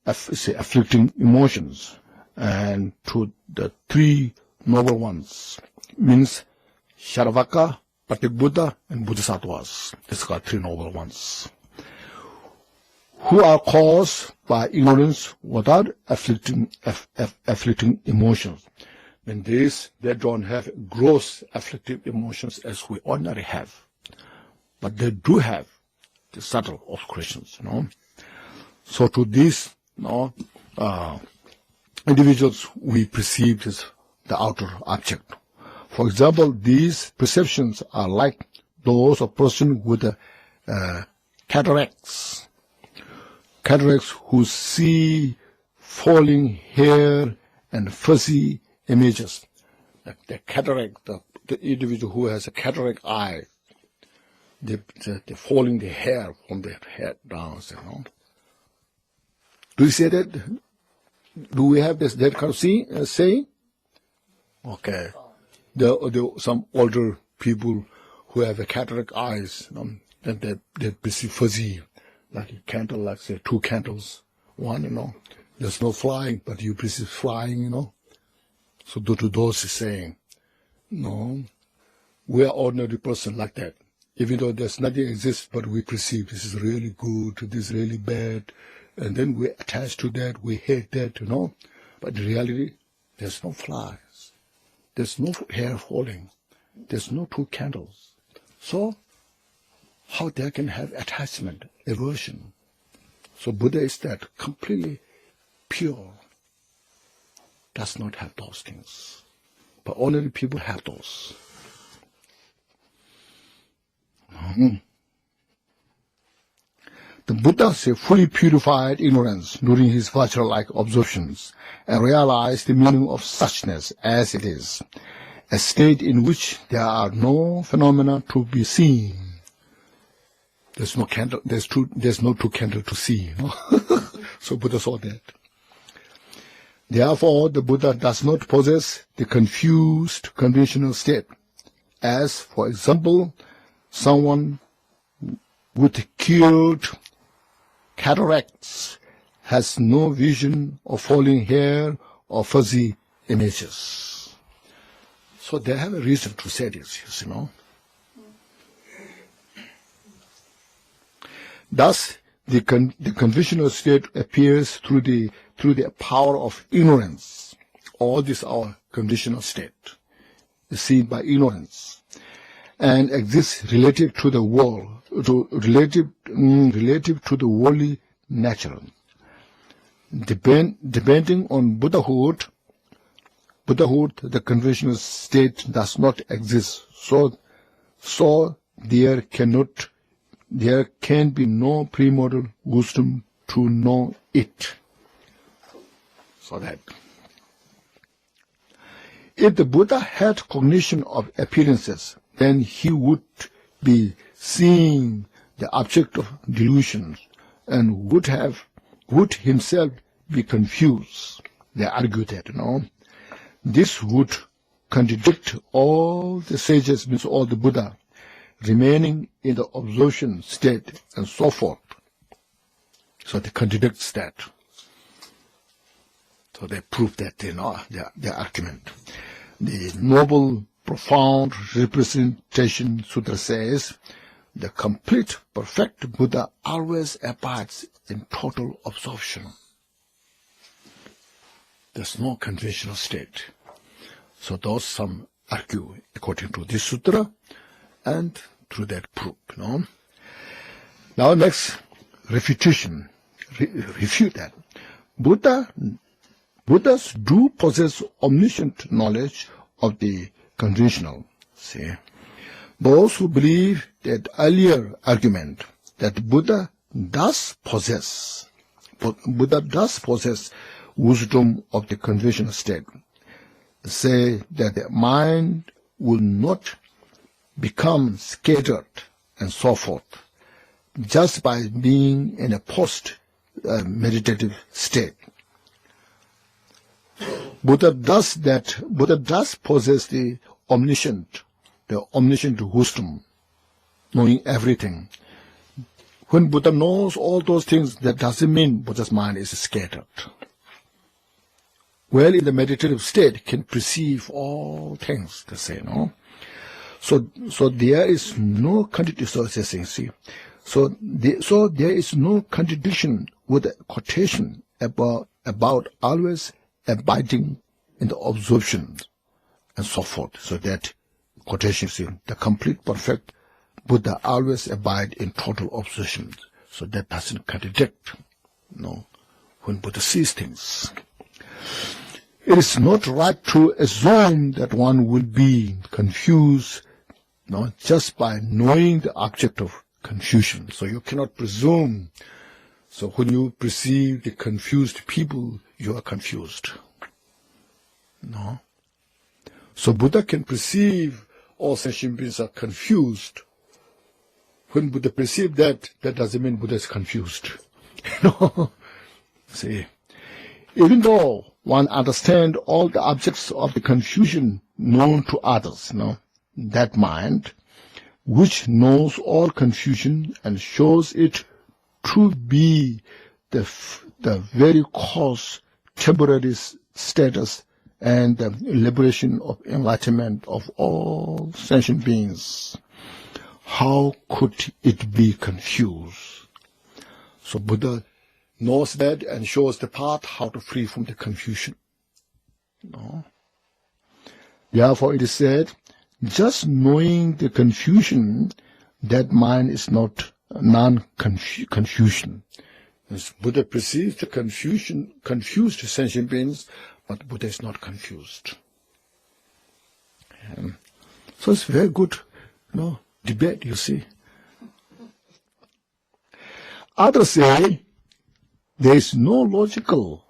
afflicting emotions, and to the three noble ones means Sharavaka, Patikbuddha, and Bodhisattvas. It's got three noble ones, who are caused by ignorance without afflicting emotions. And they don't have gross afflictive emotions as we ordinarily have, but they do have the subtle obscurations. So to these individuals, we perceive as the outer object. For example, these perceptions are like those of a person with cataracts. Cataracts who see falling hair and fuzzy images. The cataract, the individual who has a cataract eye, they're falling the hair from their head down. Do you say that? Do we have that kind of saying? Okay. Some older people who have a cataract eyes, then they perceive fuzzy, like a candle, like say 2 candles, one, there's no flying, but you perceive flying, So to those is saying, no, we are ordinary person like that. Even though there's nothing exists, but we perceive this is really good, this is really bad, and then we attach to that, we hate that, But in reality, there's no flies, there's no hair falling, there's no 2 candles. So how they can have attachment, aversion? So Buddha is that completely pure, does not have those things. But ordinary people have those. The Buddha fully purified ignorance during his virtual-like observations and realized the meaning of suchness as it is, a state in which there are no phenomena to be seen. There's no candle. There's no 2 candles to see. So Buddha saw that. Therefore, the Buddha does not possess the confused conventional state, as, for example, someone with cured cataracts has no vision of falling hair or fuzzy images. So they have a reason to say this, Thus, the conventional state appears through the through the power of ignorance. All this our conditional state is seen by ignorance and exists relative to the world, relative to the worldly nature. Depending on Buddhahood, the conventional state does not exist. So there can be no premortal wisdom to know it. So that if the Buddha had cognition of appearances, then he would be seeing the object of delusions and would himself be confused. They argue that, this would contradict all the sages, means all the Buddha, remaining in the absorption state and so forth. So they contradict that. So they prove that, their argument. The noble, profound representation sutra says, the complete, perfect Buddha always abides in total absorption. There's no conventional state. So those some argue according to this sutra and through that proof. Now next, refutation. Refute that. Buddhas do possess omniscient knowledge of the conventional. See, those who believe that earlier argument that Buddha does possess wisdom of the conventional state, say that the mind will not become scattered and so forth just by being in a post-meditative state. Buddha does possess the omniscient wisdom, knowing everything. When Buddha knows all those things, that doesn't mean Buddha's mind is scattered. Well, in the meditative state, can perceive all things, they say, So there is no contradiction. So there is no contradiction with the quotation about always abiding in the absorption and so forth. So that quotation, the complete, perfect Buddha always abide in total absorption. So that doesn't contradict, when Buddha sees things. It is not right to assume that one will be confused, just by knowing the object of confusion. So you cannot presume. So when you perceive the confused people, you are confused. So Buddha can perceive all sentient beings are confused. When Buddha perceives that doesn't mean Buddha is confused. See, even though one understands all the objects of the confusion known to others, that mind, which knows all confusion and shows it to be the very cause, temporary status, and the liberation of enlightenment of all sentient beings, how could it be confused? So Buddha knows that and shows the path how to free from the confusion. Therefore it is said, just knowing the confusion, that mind is not non-confusion. Buddha perceives the confused sentient beings, but Buddha is not confused. So it's very good, debate, you see. Others say there is no logical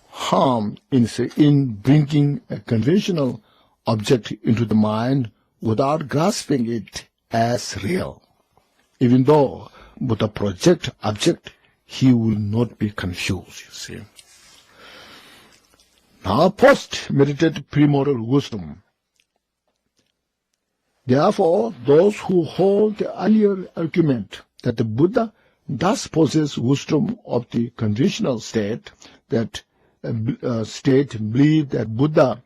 harm in bringing a conventional object into the mind without grasping it as real. Even though Buddha project object, he will not be confused, you see. Now, post-meditative premortal wisdom. Therefore, those who hold the earlier argument that the Buddha does possess wisdom of the conditional state, that believe that Buddha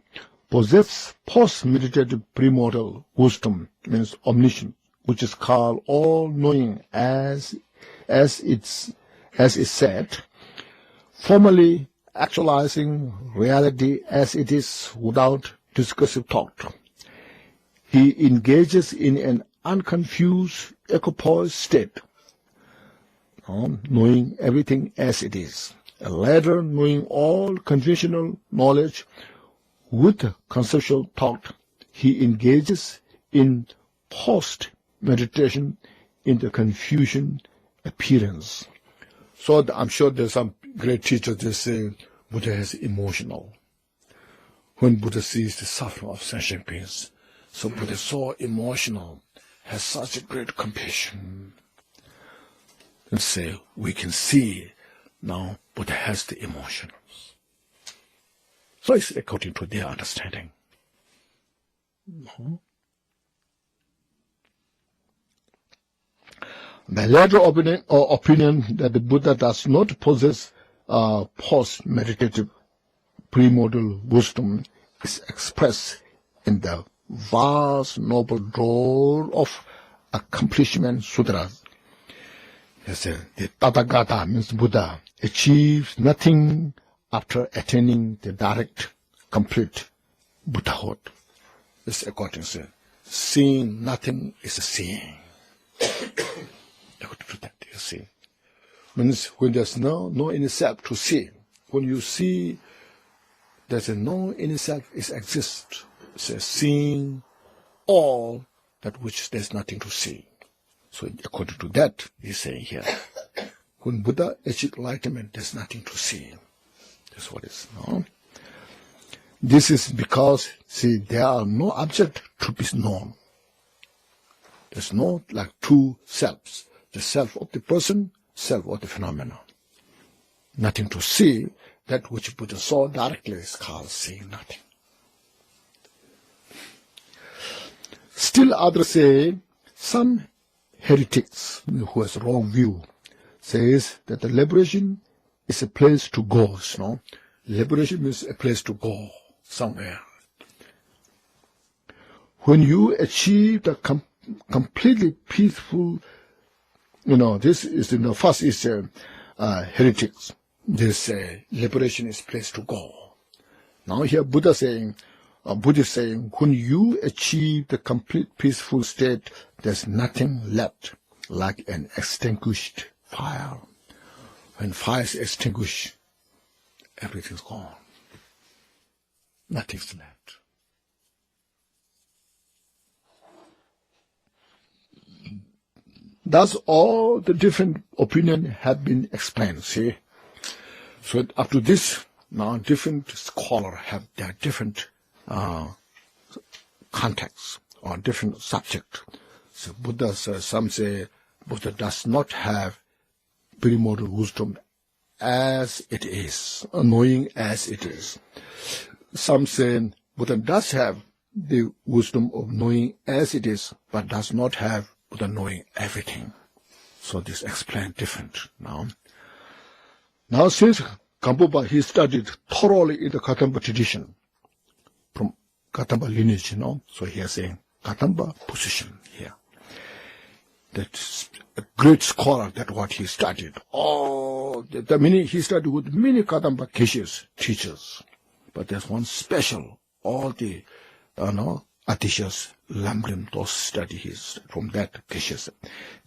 possesses post-meditative premortal wisdom, means omniscience, which is called all-knowing, as is said, formally actualizing reality as it is without discursive thought. He engages in an unconfused equipoise state, knowing everything as it is. And later, knowing all conventional knowledge with conceptual thought, he engages in post-meditation in the confusion appearance. So I'm sure there's some great teachers that say Buddha is emotional. When Buddha sees the suffering of sentient beings, so Buddha is so emotional, has such a great compassion. And say, we can see now Buddha has the emotions. So it's according to their understanding. The latter opinion that the Buddha does not possess post-meditative premortal wisdom is expressed in the vast noble door of accomplishment sutras. The Tathagata means Buddha achieves nothing after attaining the direct, complete Buddhahood. This according to seeing nothing is a seeing. According to that, you see. Means when there's no inner self to see, when you see there's a no inner self exists, it's a seeing all that which there's nothing to see. So according to that, he's saying here, when Buddha achieved enlightenment, there's nothing to see. That's what it is. No? This is because, see, there are no object to be known. There's no like two selves. The self of the person, self of the phenomenon. Nothing to see. That which Buddha saw directly is called seeing nothing. Still others say, some heretics who has wrong view says that the liberation is a place to go. No? Liberation means a place to go somewhere. When you achieve the completely peaceful, this is first is heretics. This liberation is place to go. Now here Buddha is saying, when you achieve the complete peaceful state, there's nothing left like an extinguished fire. When fire is extinguished, everything's gone. Nothing's left. Thus all the different opinions have been explained, see. So up to this, now different scholars have their different contexts or different subject. So Buddha says, some say Buddha does not have premortal wisdom as it is, knowing as it is. Some say Buddha does have the wisdom of knowing as it is, but does not have Buddha knowing everything. So this explained different now. Now since Gampopa, he studied thoroughly in the Kadamba tradition, from Kadamba lineage, So he is saying Kadamba position here. That's a great scholar, that's what he studied. The meaning he studied with many Kadamba Geshes, teachers. But there's one special, all the, Atishas, Lamrim, those study his, from that Geshes.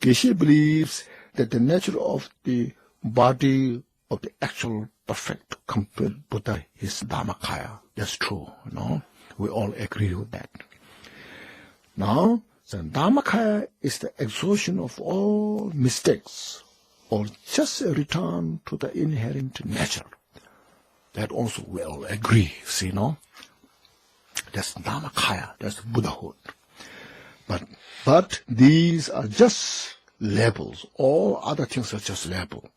Geshe believes that the nature of the body of the actual perfect complete Buddha is Dharmakaya. That's true, We all agree with that. Now, the Dharmakaya is the exhaustion of all mistakes, or just a return to the inherent nature. That also we all agree, see, That's Dharmakaya, that's Buddhahood. But these are just labels. All other things are just labels.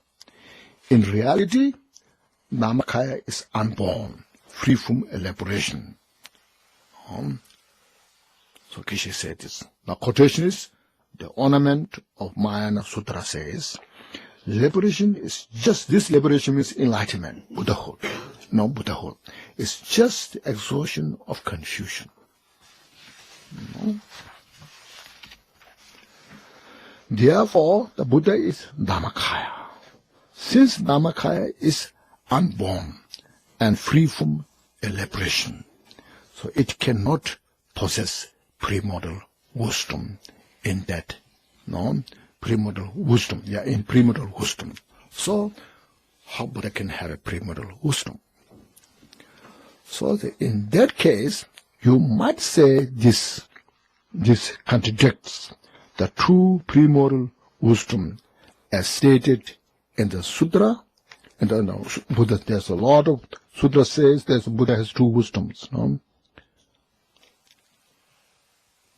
In reality, Dharmakaya is unborn, free from elaboration. So Geshe said this. Now quotation is, the Ornament of Mahayana Sutra says, liberation is just, this liberation means enlightenment, Buddhahood. No Buddhahood. It's just the exhaustion of confusion. Therefore, the Buddha is Dharmakaya. Since Dharmakaya is unborn, and free from elaboration. So it cannot possess premortal wisdom in that, no, premortal wisdom, in premortal wisdom. So how Buddha can have a premortal wisdom? So in that case, you might say this contradicts the true premortal wisdom as stated in the sutra. And Buddha, there's a lot of sutra says that Buddha has two wisdoms, no?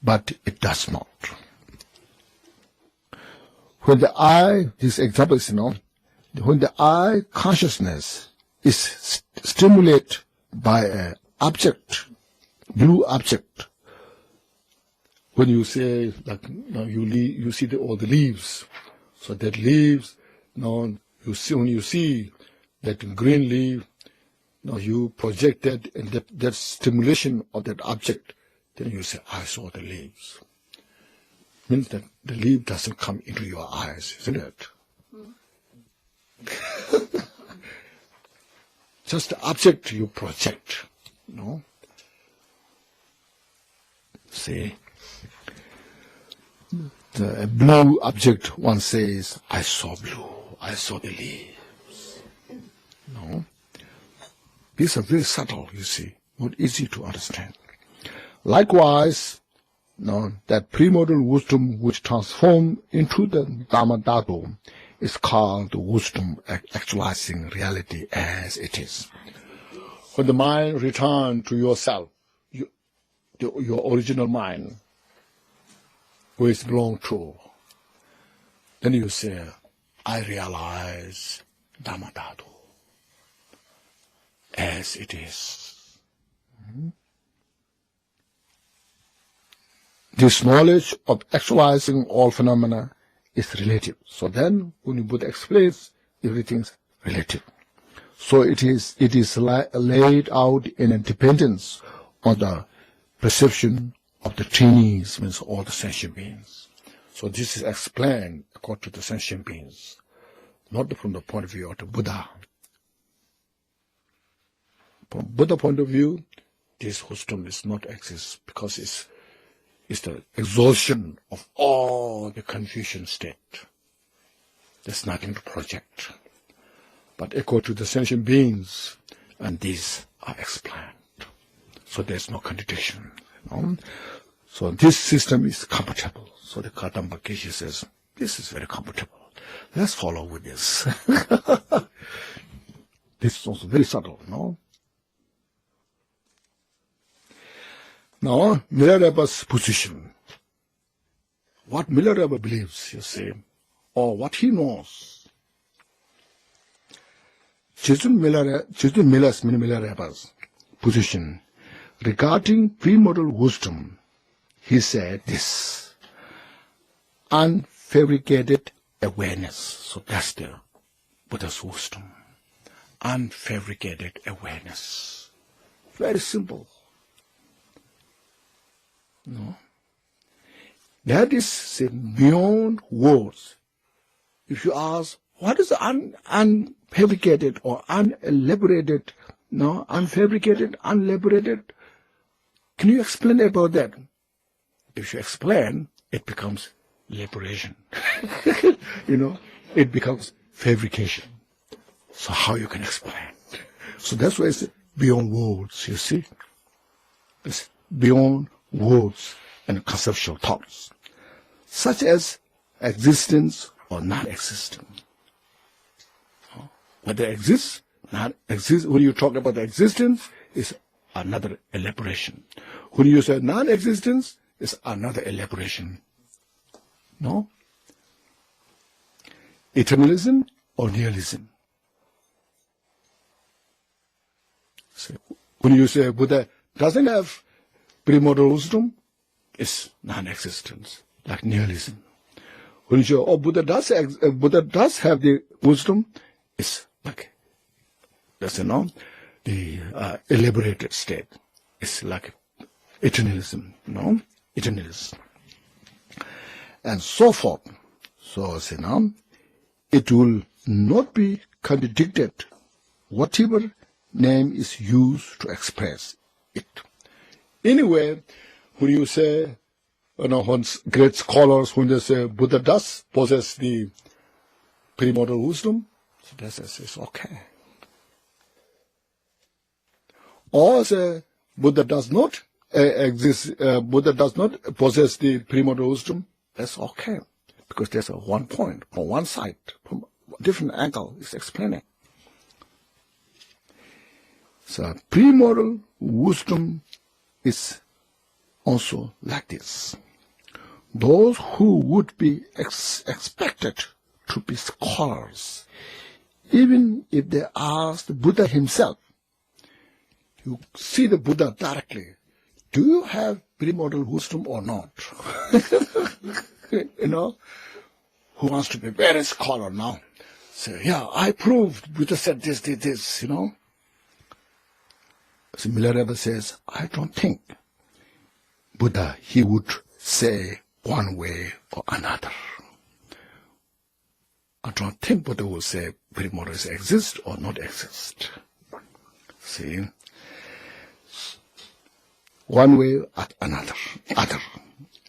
But it does not. When the eye, this example is, when the eye consciousness is stimulated by an object, blue object, when you say, like, you see all the leaves, so that leaves, when you see that green leaf, you project that, and that stimulation of that object, then you say, I saw the leaves. Means that the leaf doesn't come into your eyes, isn't it? Just the object you project, See, the blue object, one says, I saw blue, I saw the leaves. These are very subtle, you see, not easy to understand. Likewise, that premortal wisdom which transforms into the Dhamma Dhatu is called the wisdom actualizing reality as it is. When the mind returns to yourself, your original mind, who it belongs to, then you say, I realize Dhamma Dhatu as it is. This knowledge of actualizing all phenomena is relative. So then, when Buddha explains, everything's relative. So it is laid out in a dependence on the perception of the trinities, means all the sentient beings. So this is explained according to the sentient beings, not from the point of view of the Buddha. From Buddha point of view, this wisdom is not exist because it's the exhaustion of all the confusion state. There's nothing to project. But according to the sentient beings, and these are explained. So there's no contradiction. So this system is compatible. So the Kadamba Geshe says, this is very compatible. Let's follow with this. This is also very subtle, Now, Milarepa's position, what Milarepa believes, you see, or what he knows. Milarepa's position regarding premortal wisdom, he said this, unfabricated awareness. So that's the Buddha's wisdom. Unfabricated awareness. Very simple. That is beyond words. If you ask, what is unfabricated or unelaborated, unfabricated, unelaborated, can you explain about that? If you explain, it becomes liberation. It becomes fabrication. So how you can explain? So that's why it's beyond words, you see. It's beyond words and conceptual thoughts, such as existence or non-existence. Whether exists, not exist, when you talk about the existence, is another elaboration. When you say non-existence, is another elaboration. Eternalism or nihilism. So when you say Buddha doesn't have premortal wisdom, it's non-existence, like nihilism. When you say, Buddha does have the wisdom, it's like, the elaborated state. It's like eternalism, Eternalism. And so forth. So, it will not be contradicted, whatever name is used to express it. Anyway, when you say, when great scholars, when they say Buddha does possess the premortal wisdom, so they say it's okay. Or say Buddha does not Buddha does not possess the premortal wisdom, that's okay. Because there's a one point, from one side, from a different angle, is explaining. So premortal wisdom is also like this. Those who would be expected to be scholars, even if they ask the Buddha himself, you see the Buddha directly, do you have premortal wisdom or not? Who wants to be very scholar now? Say, yeah, I proved Buddha said this. So Milarepa says, I don't think Buddha, he would say one way or another. I don't think Buddha would say premortals exist or not exist. See? One way or another.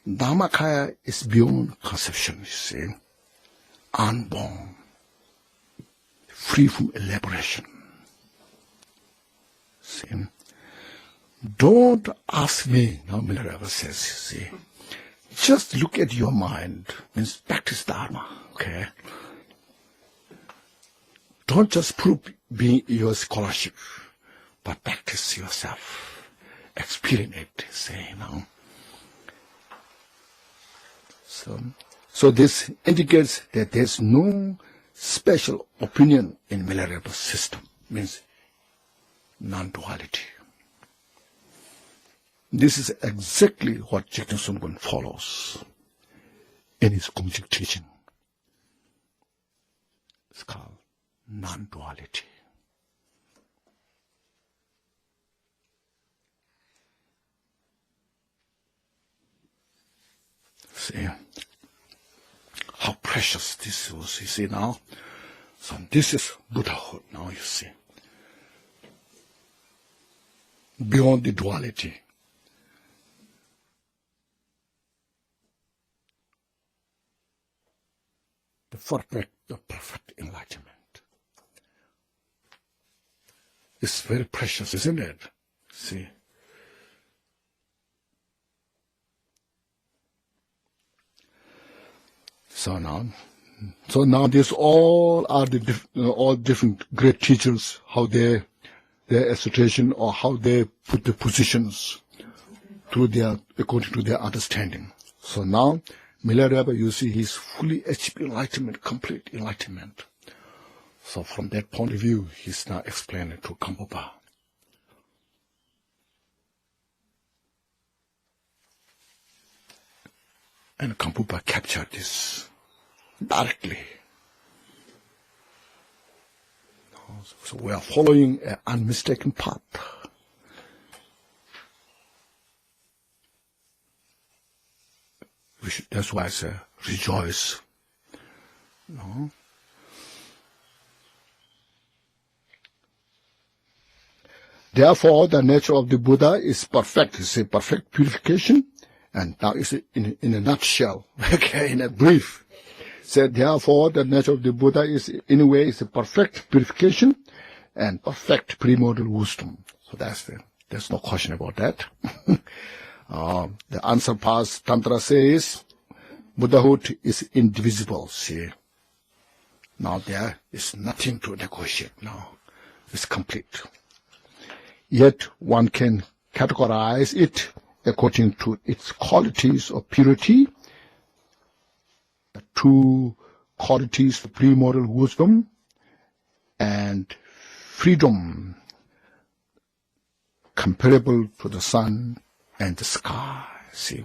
Dhammakaya is beyond conception, you see. Unborn. Free from elaboration. See? Don't ask me, now Milarepa says, you see. Just look at your mind, means practice Dharma, okay? Don't just prove being your scholarship, but practice yourself. Experience it, say, So this indicates that there's no special opinion in Milarepa's system, means non-duality. This is exactly what Jigten Sumgön follows in his Kumjik teaching. It's called non-duality. See how precious this was, you see now. So this is Buddhahood now, you see. Beyond the duality. The perfect enlightenment. It's very precious, isn't it? See. So now these all are all different great teachers, how their assertion or how they put the positions according to their understanding. So now Milarepa, you see, he's fully achieved enlightenment, complete enlightenment. So from that point of view, he's now explaining to Gampopa. And Gampopa captured this directly. So we are following an unmistaken path. That's why I say, rejoice. No? Therefore, the nature of the Buddha is perfect. It's a perfect purification. And now it's in a nutshell, okay, in a brief. Said, therefore, the nature of the Buddha is, in a way, is a perfect purification and perfect premortal wisdom. So there's no question about that. The answer past Tantra says, Buddhahood is indivisible, see. Now there is nothing to negotiate now. It's complete. Yet one can categorize it according to its qualities of purity, the two qualities of premortal wisdom and freedom, comparable to the sun and the sky. See,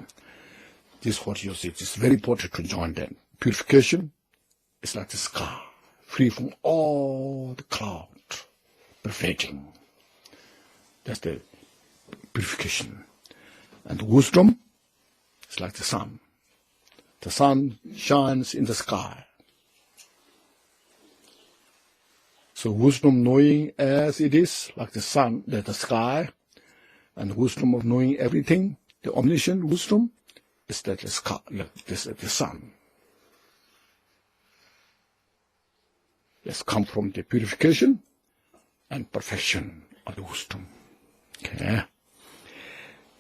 this is what you see. It's very important to join them. Purification is like the sky, free from all the cloud, pervading. That's the purification. And wisdom is like the sun. The sun shines in the sky. So wisdom knowing as it is, like the sun, the sky, and wisdom of knowing everything, the omniscient wisdom, is that the sky, the sun. It's come from the purification and perfection of the wisdom. Okay.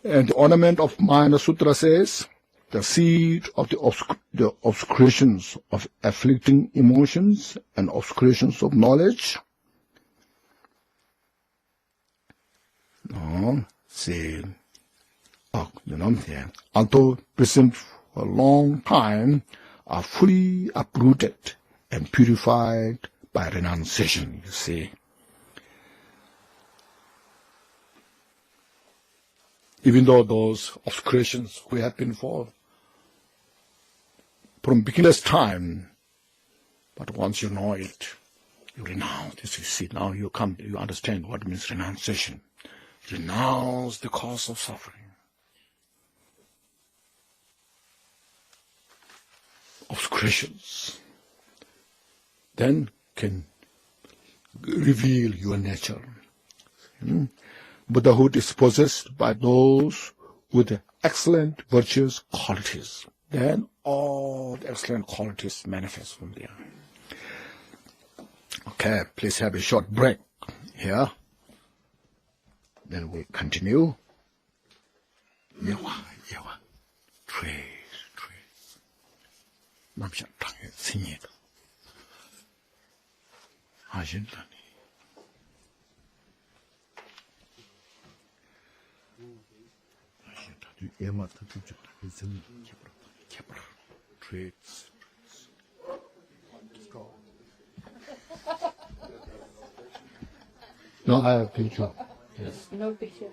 And the Ornament of Mind Sutra says, the seed of the obscurations of afflicting emotions and obscurations of knowledge. Although present for a long time, are fully uprooted and purified by renunciation, you see. Even though those obscurations we have been for from beginner's time, but once you know it, you renounce this. You see, now you understand what it means renunciation. Renounce the cause of suffering. Obscurations. Then can reveal your nature. Buddhahood is possessed by those with excellent virtuous qualities. Then all the excellent qualities manifest from there. Okay, please have a short break here. Then we continue. Trace. 남편탕에 생이다. 아신다니. 얘만 더 좋다. 생 개불. Trace. No, I have picture. No picture.